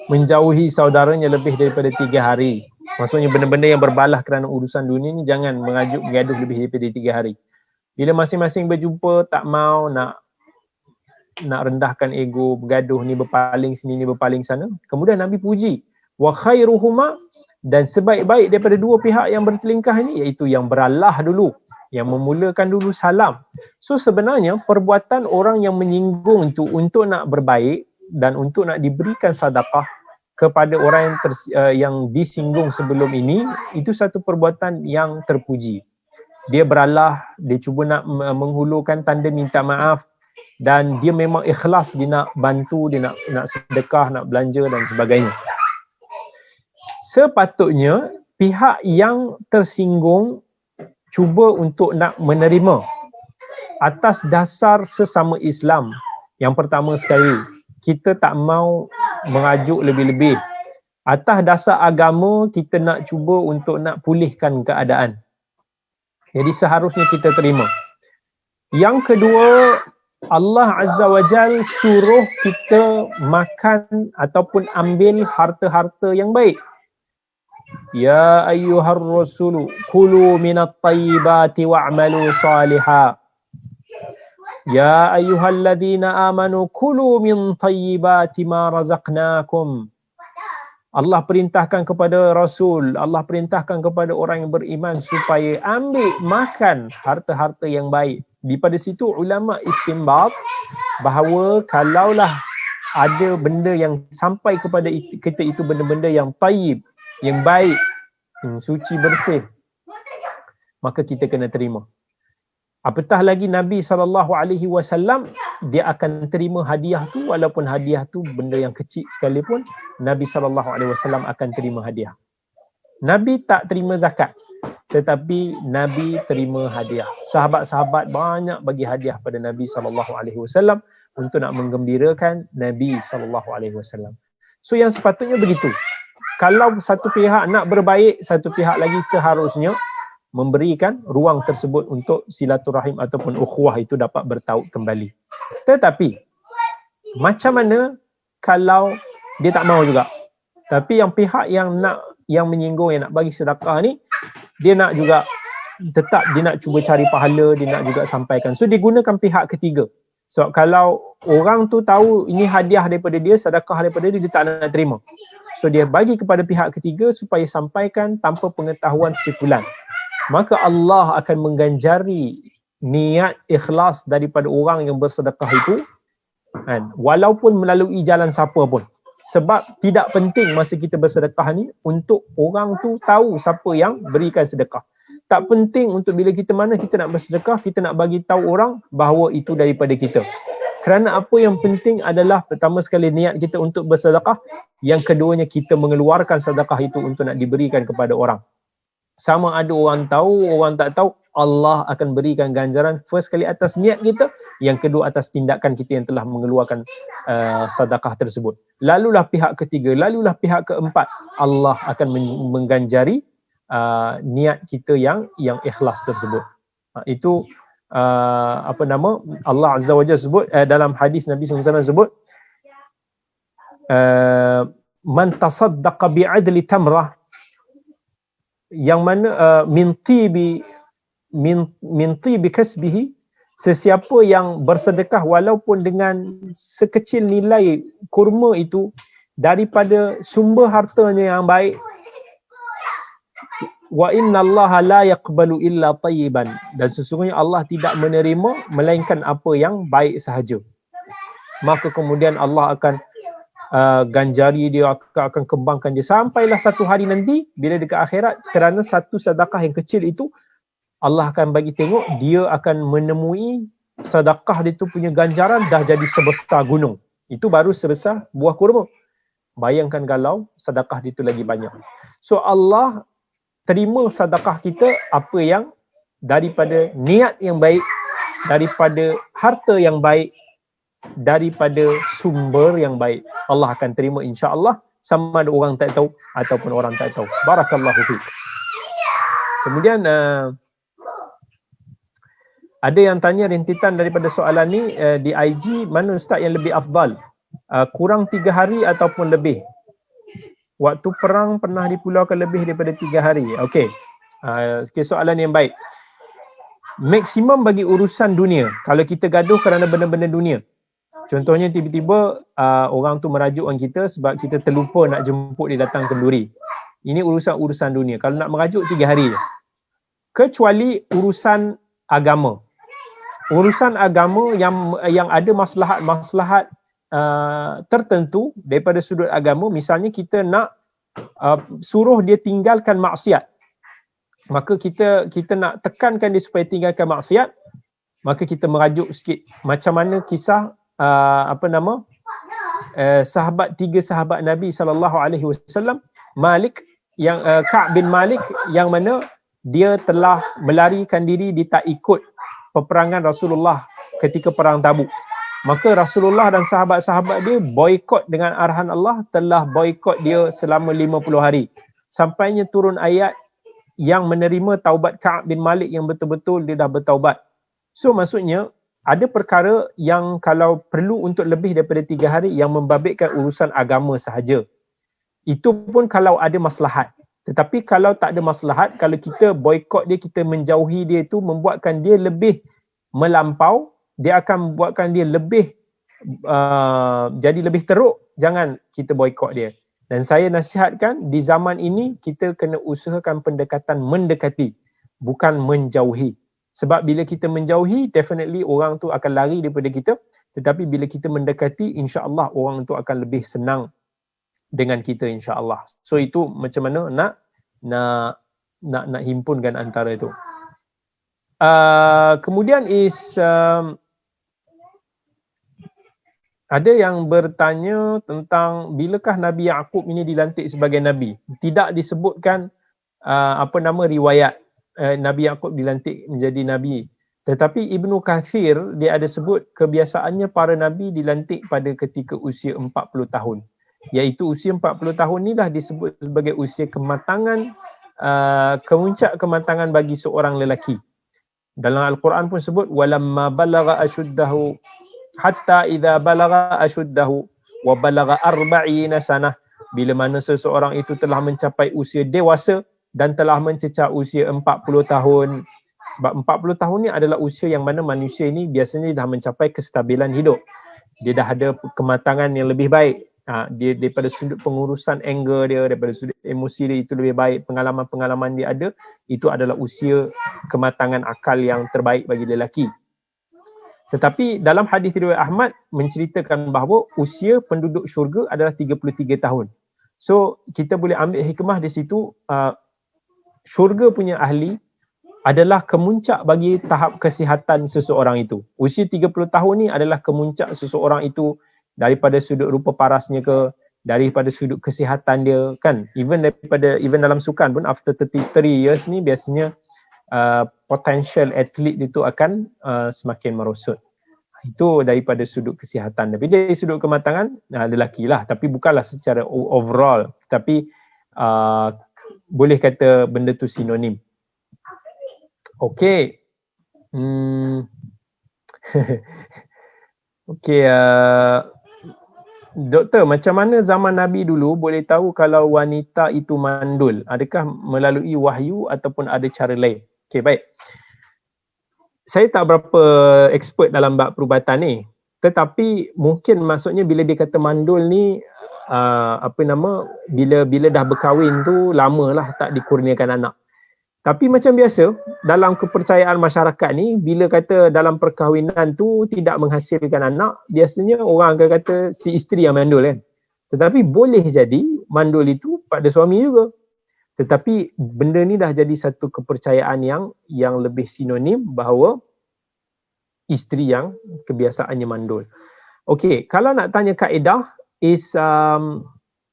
menjauhi saudaranya lebih daripada 3 hari. Maksudnya benda-benda yang berbalah kerana urusan dunia ni jangan merajuk bergaduh lebih daripada 3 hari. Bila masing-masing berjumpa tak mau nak rendahkan ego, bergaduh, ni berpaling sini, ni berpaling sana. Kemudian Nabi puji, wa khairuhuma, dan sebaik-baik daripada dua pihak yang bertelingkah ini iaitu yang beralah dulu, yang memulakan dulu salam. So sebenarnya perbuatan orang yang menyinggung itu untuk nak berbaik dan untuk nak diberikan sedekah kepada orang yang disinggung sebelum ini, itu satu perbuatan yang terpuji. Dia beralah, dia cuba nak menghulurkan tanda minta maaf, dan dia memang ikhlas, dia nak bantu, dia nak sedekah, nak belanja dan sebagainya. Sepatutnya pihak yang tersinggung cuba untuk nak menerima atas dasar sesama Islam. Yang pertama sekali, kita tak mau merajuk lebih-lebih. Atas dasar agama, kita nak cuba untuk nak pulihkan keadaan. Jadi seharusnya kita terima. Yang kedua, Allah Azza wa Jal suruh kita makan ataupun ambil harta-harta yang baik. Ya ayyuhar rasulu kulu minat tayyibati wa'malu salihah. Ya ayyuhalladzina amanu kulu min tayyibati ma razaqnakum. Allah perintahkan kepada Rasul, Allah perintahkan kepada orang yang beriman supaya ambil makan harta-harta yang baik. Daripada situ ulama istinbat bahawa kalaulah ada benda yang sampai kepada kita itu benda-benda yang tayyib, yang baik, suci, bersih, maka kita kena terima. Apatah lagi Nabi SAW, dia akan terima hadiah tu, walaupun hadiah tu benda yang kecil sekalipun, Nabi SAW akan terima hadiah. Nabi tak terima zakat, tetapi Nabi terima hadiah. Sahabat-sahabat banyak bagi hadiah pada Nabi SAW untuk nak menggembirakan Nabi SAW. So yang sepatutnya begitu. Kalau satu pihak nak berbaik, satu pihak lagi seharusnya memberikan ruang tersebut untuk silaturahim ataupun ukhuwah itu dapat bertaut kembali. Tetapi macam mana kalau dia tak mau juga? Tapi yang pihak yang menyinggung, yang nak bagi sedekah ni, dia nak juga tetap dia nak cuba cari pahala, dia nak juga sampaikan. So dia gunakan pihak ketiga. Sebab kalau orang tu tahu ini hadiah daripada dia, sedekah daripada dia, dia tak nak terima. So dia bagi kepada pihak ketiga supaya sampaikan tanpa pengetahuan si fulan. Maka Allah akan mengganjari niat ikhlas daripada orang yang bersedekah itu, kan, walaupun melalui jalan siapa pun. Sebab tidak penting masa kita bersedekah ni untuk orang tu tahu siapa yang berikan sedekah. Tak penting untuk bila kita nak bersedekah, kita nak bagi tahu orang bahawa itu daripada kita. Kerana apa yang penting adalah pertama sekali niat kita untuk bersedekah, yang keduanya kita mengeluarkan sedekah itu untuk nak diberikan kepada orang. Sama ada orang tahu, orang tak tahu, Allah akan berikan ganjaran first kali atas niat kita, yang kedua atas tindakan kita yang telah mengeluarkan sedekah tersebut. Lalulah pihak ketiga, lalulah pihak keempat, Allah akan mengganjari niat kita yang ikhlas tersebut. Itu Allah Azza wa Jalla sebut dalam hadis Nabi SAW sebut, man tasaddaqa bi'adli tamrah, yang mana min tibi kasbihi, sesiapa yang bersedekah walaupun dengan sekecil nilai kurma itu daripada sumber hartanya yang baik, wa innallaha la yaqbalu illa tayyiban, dan sesungguhnya Allah tidak menerima melainkan apa yang baik sahaja. Maka kemudian Allah akan ganjari dia, akan kembangkan dia sampailah satu hari nanti bila dekat akhirat, kerana satu sedekah yang kecil itu Allah akan bagi tengok dia akan menemui sedekah dia tu punya ganjaran dah jadi sebesar gunung. Itu baru sebesar buah kurma. Bayangkan kalau sedekah dia tu lagi banyak. So Allah terima sedekah kita apa yang daripada niat yang baik, daripada harta yang baik, daripada sumber yang baik. Allah akan terima insya-Allah, sama ada orang tak tahu ataupun orang tak tahu. Barakallahu fiik. Kemudian ada yang tanya rintitan daripada soalan ni di IG, mana ustaz yang lebih afdal? Kurang 3 hari ataupun lebih? Waktu perang pernah dipulaukan lebih daripada 3 hari. Okey. Soalan yang baik. Maksimum bagi urusan dunia, kalau kita gaduh kerana benda-benda dunia. Contohnya tiba-tiba orang tu merajukkan kita sebab kita terlupa nak jemput dia datang kenduri. Ini urusan dunia. Kalau nak merajuk 3 hari je. Kecuali urusan agama. Urusan agama yang ada maslahat-maslahat tertentu daripada sudut agama, misalnya kita nak suruh dia tinggalkan maksiat. Maka kita nak tekankan dia supaya tinggalkan maksiat, maka kita merajuk sikit macam mana kisah tiga sahabat Nabi SAW, Malik yang Ka'b bin Malik, yang mana dia telah melarikan diri, dia tak ikut peperangan Rasulullah ketika perang Tabuk. Maka Rasulullah dan sahabat-sahabat dia boikot dengan arahan Allah, telah boikot dia selama 50 hari. Sampainya turun ayat yang menerima taubat Ka'b bin Malik yang betul-betul dia dah bertaubat. So maksudnya ada perkara yang kalau perlu untuk lebih daripada 3 hari yang membabitkan urusan agama sahaja. Itu pun kalau ada maslahat. Tetapi kalau tak ada maslahat, kalau kita boikot dia, kita menjauhi dia, itu membuatkan dia lebih melampau, dia akan membuatkan dia lebih jadi lebih teruk. Jangan kita boikot dia. Dan saya nasihatkan di zaman ini kita kena usahakan pendekatan mendekati, bukan menjauhi. Sebab bila kita menjauhi, definitely orang tu akan lari daripada kita. Tetapi bila kita mendekati, insya-Allah orang tu akan lebih senang dengan kita, insya-Allah. So itu macam mana nak himpunkan antara itu. Kemudian ada yang bertanya tentang bilakah Nabi Yaqub ini dilantik sebagai Nabi. Tidak disebutkan riwayat Nabi Yaqub dilantik menjadi Nabi. Tetapi Ibnu Kathir dia ada sebut kebiasaannya para Nabi dilantik pada ketika usia 40 tahun. Iaitu usia 40 tahun ni dah disebut sebagai usia kematangan, kemuncak kematangan bagi seorang lelaki. Dalam Al-Quran pun sebut walamma balagha ashuddahu hatta idza balagha ashuddahu wa balagha 40 sanah, bila mana seseorang itu telah mencapai usia dewasa dan telah mencecah usia 40 tahun. Sebab 40 tahun ni adalah usia yang mana manusia ini biasanya dah mencapai kestabilan hidup. Dia dah ada kematangan yang lebih baik. Dia daripada sudut pengurusan anger dia, daripada sudut emosi dia itu lebih baik, pengalaman-pengalaman dia ada, itu adalah usia kematangan akal yang terbaik bagi lelaki. Tetapi dalam hadis riwayat Ahmad menceritakan bahawa usia penduduk syurga adalah 33 tahun. So kita boleh ambil hikmah di situ, syurga punya ahli adalah kemuncak bagi tahap kesihatan seseorang itu. Usia 30 tahun ni adalah kemuncak seseorang itu daripada sudut rupa parasnya ke, daripada sudut kesihatan dia kan. Even dalam sukan pun after 33 years ni biasanya potential atlet itu akan semakin merosot. Itu daripada sudut kesihatan. Tapi dari sudut kematangan lelaki lah, tapi bukanlah secara overall, tapi boleh kata benda tu sinonim. Okey. Okey, Doktor, macam mana zaman Nabi dulu boleh tahu kalau wanita itu mandul? Adakah melalui wahyu ataupun ada cara lain? Okey, baik. Saya tak berapa expert dalam bab perubatan ni. Tetapi mungkin maksudnya bila dia kata mandul ni, bila dah berkahwin tu lamalah tak dikurniakan anak. Tapi macam biasa, dalam kepercayaan masyarakat ni, bila kata dalam perkahwinan tu tidak menghasilkan anak, biasanya orang akan kata si isteri yang mandul kan. Tetapi boleh jadi mandul itu pada suami juga. Tetapi benda ni dah jadi satu kepercayaan yang lebih sinonim bahawa isteri yang kebiasaannya mandul. Okey, kalau nak tanya kaedah is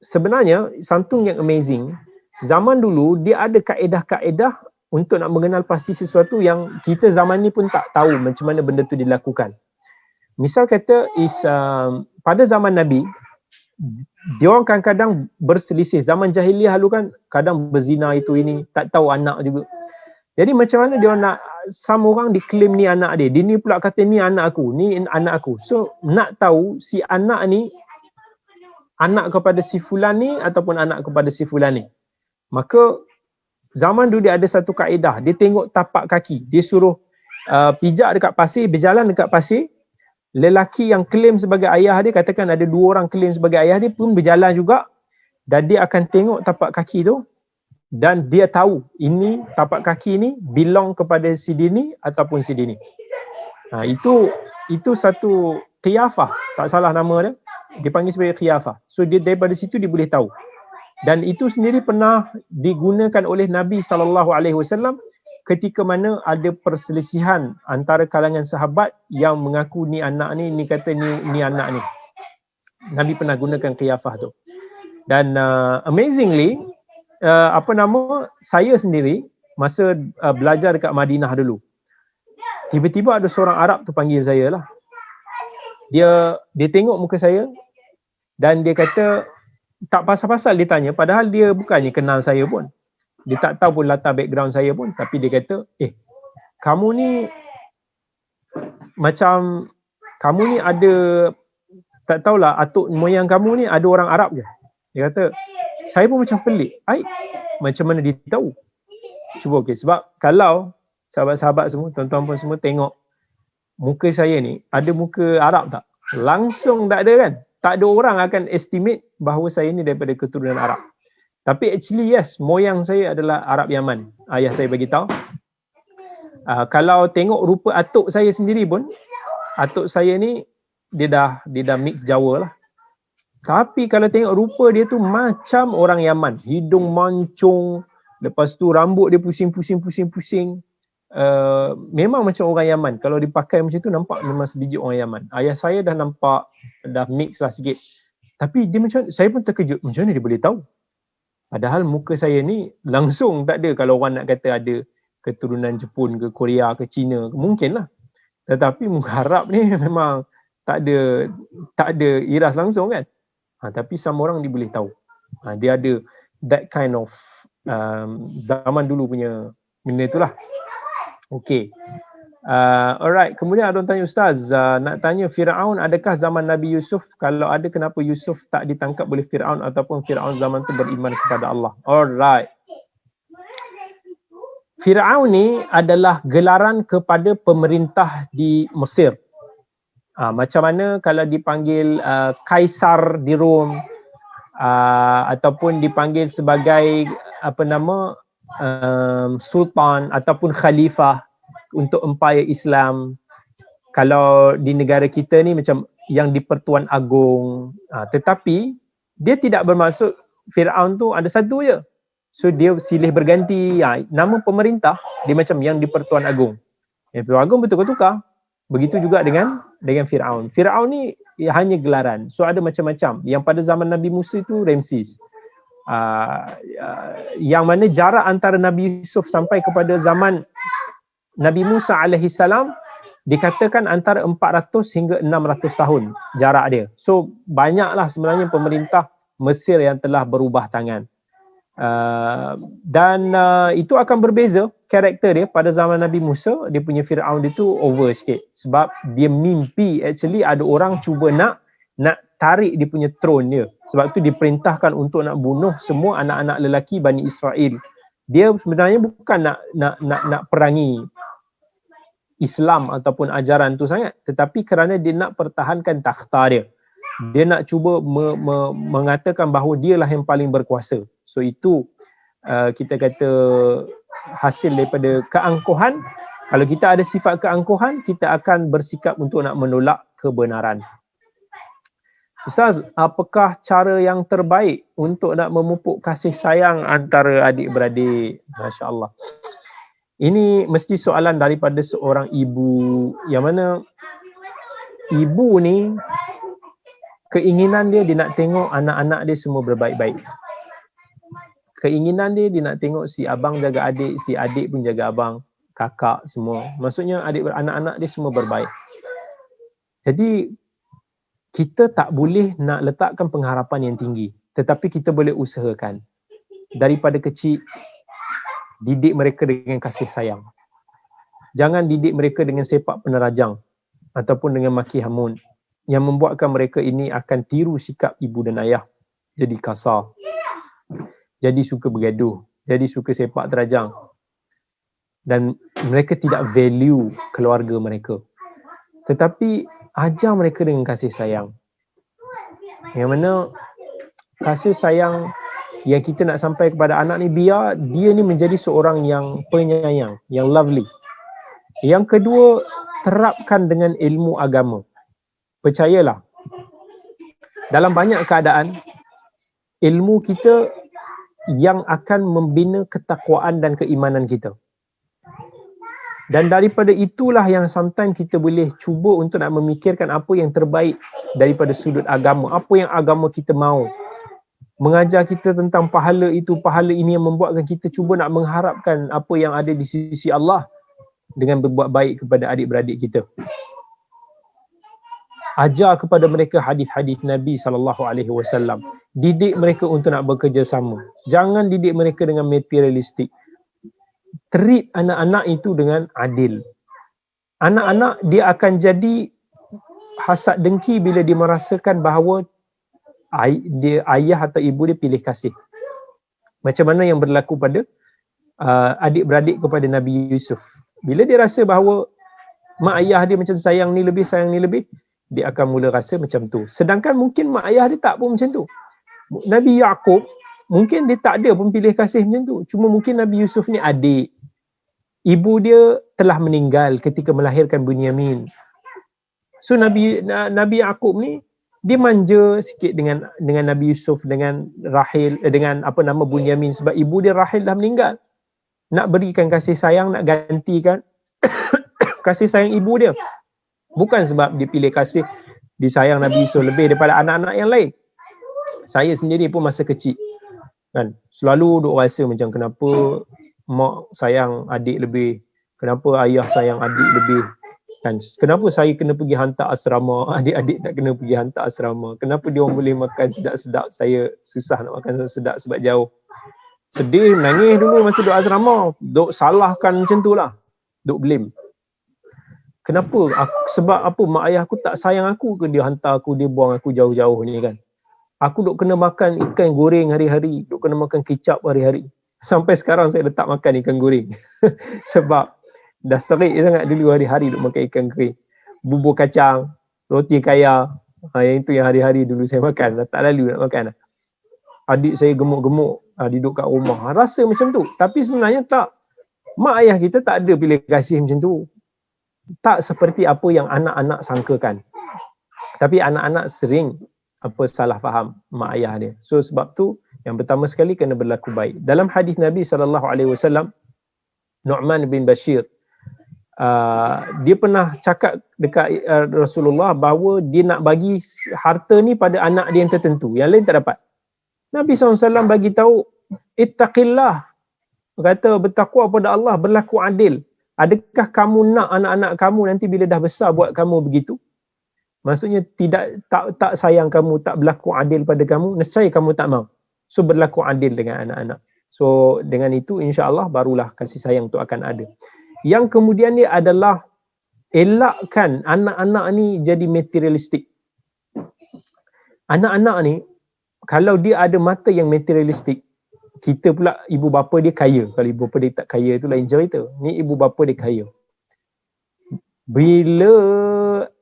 sebenarnya something yang amazing. Zaman dulu dia ada kaedah-kaedah untuk nak mengenal pasti sesuatu yang kita zaman ni pun tak tahu macam mana benda tu dilakukan. Misal kata is pada zaman Nabi, dia orang kadang-kadang berselisih. Zaman jahiliah dulu kan kadang berzina itu ini, tak tahu anak juga. Jadi macam mana dia orang nak, sama orang diklaim ni anak dia, dia ni pula kata ni anak aku, ni anak aku. So nak tahu si anak ni anak kepada si fulan ni ataupun anak kepada si fulan ni. Maka zaman dulu dia ada satu kaedah, dia tengok tapak kaki, dia suruh pijak dekat pasir, berjalan dekat pasir. Lelaki yang klaim sebagai ayah dia, katakan ada 2 orang klaim sebagai ayah dia pun berjalan juga, dan dia akan tengok tapak kaki tu dan dia tahu ini tapak kaki ni belong kepada si dini ataupun si dini. Itu satu qiyafah, tak salah nama dia, dipanggil sebagai qiyafah. So dia daripada situ dia boleh tahu. Dan itu sendiri pernah digunakan oleh Nabi SAW ketika mana ada perselisihan antara kalangan sahabat yang mengaku ni anak ni kata ni anak ni. Nabi pernah gunakan qiyafah tu. Dan amazingly, saya sendiri masa belajar dekat Madinah dulu, tiba-tiba ada seorang Arab tu panggil saya lah. Dia tengok muka saya dan dia kata, tak pasal-pasal dia tanya, padahal dia bukannya kenal saya pun. Dia tak tahu pun latar background saya pun, tapi dia kata, kamu ni macam, kamu ni ada, tak tahulah atuk moyang kamu ni ada orang Arab ke? Dia kata, saya pun macam pelik. Macam mana dia tahu? Cuba sebab kalau sahabat-sahabat semua, tuan-tuan pun semua tengok muka saya ni, ada muka Arab tak? Langsung tak ada kan? Tak ada orang akan estimate bahawa saya ni daripada keturunan Arab. Tapi actually yes, moyang saya adalah Arab Yaman. Ayah saya bagi tahu. Kalau tengok rupa atuk saya sendiri pun, atuk saya ni dia dah mix Jawa lah. Tapi kalau tengok rupa dia tu macam orang Yaman, hidung mancung, lepas tu rambut dia pusing. Memang macam orang Yaman. Kalau dipakai macam tu nampak memang sebiji orang Yaman. Ayah saya dah nampak dah mix lah sikit. Tapi dia macam, saya pun terkejut, macam mana dia boleh tahu? Padahal muka saya ni langsung tak ada. Kalau orang nak kata ada keturunan Jepun ke Korea ke China, mungkin lah. Tetapi muka Arab ni memang tak ada iras langsung kan. Tapi sama orang dia boleh tahu. Dia ada that kind of zaman dulu punya benda itulah. Okay. Alright, kemudian ada orang tanya, Ustaz, nak tanya Fir'aun adakah zaman Nabi Yusuf? Kalau ada, kenapa Yusuf tak ditangkap oleh Fir'aun ataupun Fir'aun zaman tu beriman kepada Allah? Alright. Fir'aun ni adalah gelaran kepada pemerintah di Mesir. Macam mana kalau dipanggil Kaisar di Rom, ataupun dipanggil sebagai Sultan ataupun Khalifah untuk empayar Islam. Kalau di negara kita ni macam yang di-Pertuan Agong. Tetapi dia tidak bermaksud Fir'aun tu ada satu je. So dia silih berganti. Nama pemerintah dia macam yang di-Pertuan Agong. Yang Pertuan Agong bertukar-tukar. Begitu juga dengan Fir'aun. Fir'aun ni hanya gelaran. So ada macam-macam. Yang pada zaman Nabi Musa itu Ramses. Yang mana jarak antara Nabi Yusuf sampai kepada zaman Nabi Musa alaihissalam dikatakan antara 400 hingga 600 tahun jarak dia. So banyaklah sebenarnya pemerintah Mesir yang telah berubah tangan. Dan itu akan berbeza karakter dia. Pada zaman Nabi Musa, dia punya Fir'aun dia tu over sikit. Sebab dia mimpi actually ada orang cuba nak tarik dia punya throne dia. Sebab tu diperintahkan untuk nak bunuh semua anak-anak lelaki Bani Israel. Dia sebenarnya bukan nak perangi Islam ataupun ajaran tu sangat, tetapi kerana dia nak pertahankan takhta dia. Dia nak cuba mengatakan bahawa dialah yang paling berkuasa. So itu kita kata hasil daripada keangkuhan. Kalau kita ada sifat keangkuhan, kita akan bersikap untuk nak menolak kebenaran. Ustaz, apakah cara yang terbaik untuk nak memupuk kasih sayang antara adik-beradik? Masya Allah. Ini mesti soalan daripada seorang ibu yang mana ibu ni keinginan dia nak tengok anak-anak dia semua berbaik-baik. Keinginan dia nak tengok si abang jaga adik, si adik pun jaga abang, kakak semua. Maksudnya anak-anak dia semua berbaik. Jadi kita tak boleh nak letakkan pengharapan yang tinggi, tetapi kita boleh usahakan daripada kecil didik mereka dengan kasih sayang. Jangan didik mereka dengan sepak penerajang ataupun dengan maki hamun yang membuatkan mereka ini akan tiru sikap ibu dan ayah, jadi kasar, jadi suka bergaduh, jadi suka sepak terajang, dan mereka tidak value keluarga mereka. Tetapi ajar mereka dengan kasih sayang. Yang mana kasih sayang yang kita nak sampai kepada anak ni, biar dia ni menjadi seorang yang penyayang, yang lovely. Yang kedua, terapkan dengan ilmu agama. Percayalah, dalam banyak keadaan, ilmu kita yang akan membina ketakwaan dan keimanan kita. Dan daripada itulah yang sometimes kita boleh cuba untuk nak memikirkan apa yang terbaik daripada sudut agama. Apa yang agama kita mahu. Mengajar kita tentang pahala itu, pahala ini yang membuatkan kita cuba nak mengharapkan apa yang ada di sisi Allah dengan berbuat baik kepada adik-beradik kita. Ajar kepada mereka hadis-hadis Nabi SAW. Didik mereka untuk nak bekerjasama. Jangan didik mereka dengan materialistik. Treat anak-anak itu dengan adil. Anak-anak dia akan jadi hasad dengki bila dia merasakan bahawa ayah atau ibu dia pilih kasih. Macam mana yang berlaku pada adik-beradik kepada Nabi Yusuf. Bila dia rasa bahawa mak ayah dia macam sayang ni lebih, dia akan mula rasa macam tu. Sedangkan mungkin mak ayah dia tak pun macam tu. Nabi Yaqub mungkin dia tak ada pun pilih kasih macam tu. Cuma mungkin Nabi Yusuf ni adik. Ibu dia telah meninggal ketika melahirkan Bunyamin. So Nabi Yaqub ni dia manja sikit dengan Nabi Yusuf, dengan Rahil, dengan Bunyamin, sebab ibu dia Rahil dah meninggal. Nak berikan kasih sayang, nak gantikan kasih sayang ibu dia. Bukan sebab dia pilih kasih disayang Nabi Yusuf lebih daripada anak-anak yang lain. Saya sendiri pun masa kecil kan selalu duk rasa macam kenapa mak sayang adik lebih, kenapa ayah sayang adik lebih kan, kenapa saya kena pergi hantar asrama, adik-adik tak kena pergi hantar asrama, kenapa dia orang boleh makan sedap-sedap, saya susah nak makan sedap sebab jauh. Sedih, menangis dulu masa duk asrama, duk salahkan macam tu lah, duk blame. Kenapa? Sebab apa mak ayah aku tak sayang aku ke dia hantar aku, dia buang aku jauh-jauh ni kan. Aku duk kena makan ikan goreng hari-hari, duk kena makan kicap hari-hari. Sampai sekarang saya letak makan ikan goreng. Sebab dah serik sangat dulu hari-hari duk makan ikan goreng. Bubur kacang, roti kaya, yang itu yang hari-hari dulu saya makan. Tak lalu nak makan. Adik saya gemuk-gemuk, dia duduk kat rumah. Rasa macam tu. Tapi sebenarnya tak. Mak ayah kita tak ada pilih kasih macam tu. Tak seperti apa yang anak-anak sangkakan. Tapi anak-anak sering salah faham mak ayah dia. So sebab tu yang pertama sekali kena berlaku baik. Dalam hadis Nabi SAW, Nu'man bin Bashir, dia pernah cakap dekat Rasulullah bahawa dia nak bagi harta ni pada anak dia yang tertentu, yang lain tak dapat. Nabi SAW bagi tahu, ittaqillah, kata bertakwa pada Allah, berlaku adil. Adakah kamu nak anak-anak kamu nanti bila dah besar buat kamu begitu? Maksudnya tak sayang kamu, tak berlaku adil pada kamu, nescaya kamu tak mau. So berlaku adil dengan anak-anak. So dengan itu insya-Allah barulah kasih sayang tu akan ada. Yang kemudian dia adalah elakkan anak-anak ni jadi materialistik. Anak-anak ni kalau dia ada mata yang materialistik, kita pula ibu bapa dia kaya. Kalau ibu bapa dia tak kaya tu lain cerita. Ni ibu bapa dia kaya. Bila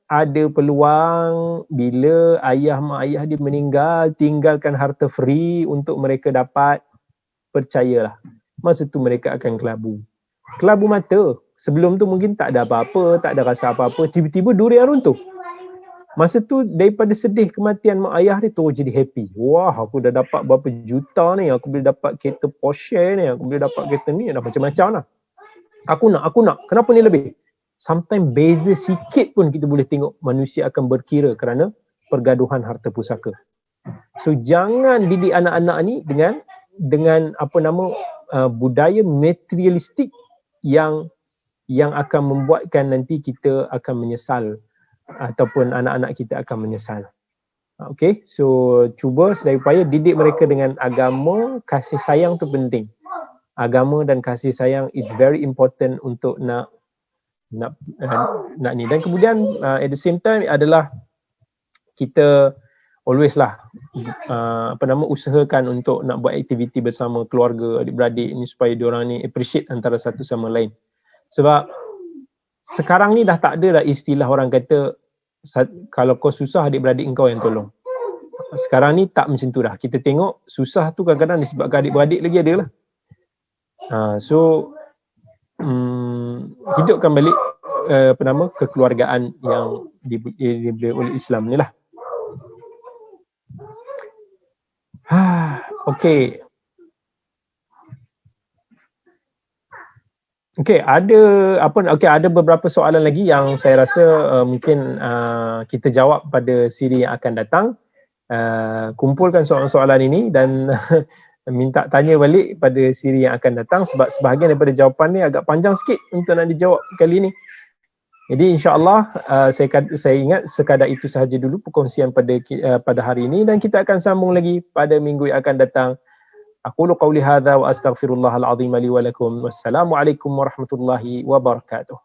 ada peluang, bila mak ayah dia meninggal, tinggalkan harta free untuk mereka dapat, percayalah, masa tu mereka akan kelabu. Kelabu mata. Sebelum tu mungkin tak ada apa-apa, tak ada rasa apa-apa, tiba-tiba durian runtuh. Masa tu daripada sedih kematian mak ayah dia tu jadi happy. Wah, aku dah dapat berapa juta ni, aku boleh dapat kereta Porsche ni, aku boleh dapat kereta ni, dah macam-macam lah. Aku nak. Kenapa ni lebih? Sometimes beza sikit pun kita boleh tengok manusia akan berkira kerana pergaduhan harta pusaka. So jangan didik anak-anak ni dengan budaya materialistik yang akan membuatkan nanti kita akan menyesal ataupun anak-anak kita akan menyesal. Okay, so cuba sedaya upaya didik mereka dengan agama, kasih sayang tu penting. Agama dan kasih sayang it's very important untuk nak ni. Dan kemudian at the same time adalah kita always lah usahakan untuk nak buat aktiviti bersama keluarga, adik-beradik ni supaya diorang ni appreciate antara satu sama lain. Sebab sekarang ni dah tak ada dah istilah orang kata kalau kau susah adik-beradik engkau yang tolong. Sekarang ni tak macam tu dah. Kita tengok susah tu kadang-kadang disebabkan adik-beradik lagi ada lah. So hidupkan balik kekeluargaan yang diberi oleh Islam ni lah. Okay. Ada beberapa soalan lagi yang saya rasa mungkin kita jawab pada siri yang akan datang. Kumpulkan soalan-soalan ini dan minta tanya balik pada siri yang akan datang sebab sebahagian daripada jawapan ni agak panjang sikit untuk nak dijawab kali ni. Jadi insya-Allah saya ingat sekadar itu sahaja dulu perkongsian pada hari ini dan kita akan sambung lagi pada minggu yang akan datang. Aqulu qawli hadza wa astaghfirullahal azim li wa lakum. Wassalamualaikum warahmatullahi wabarakatuh.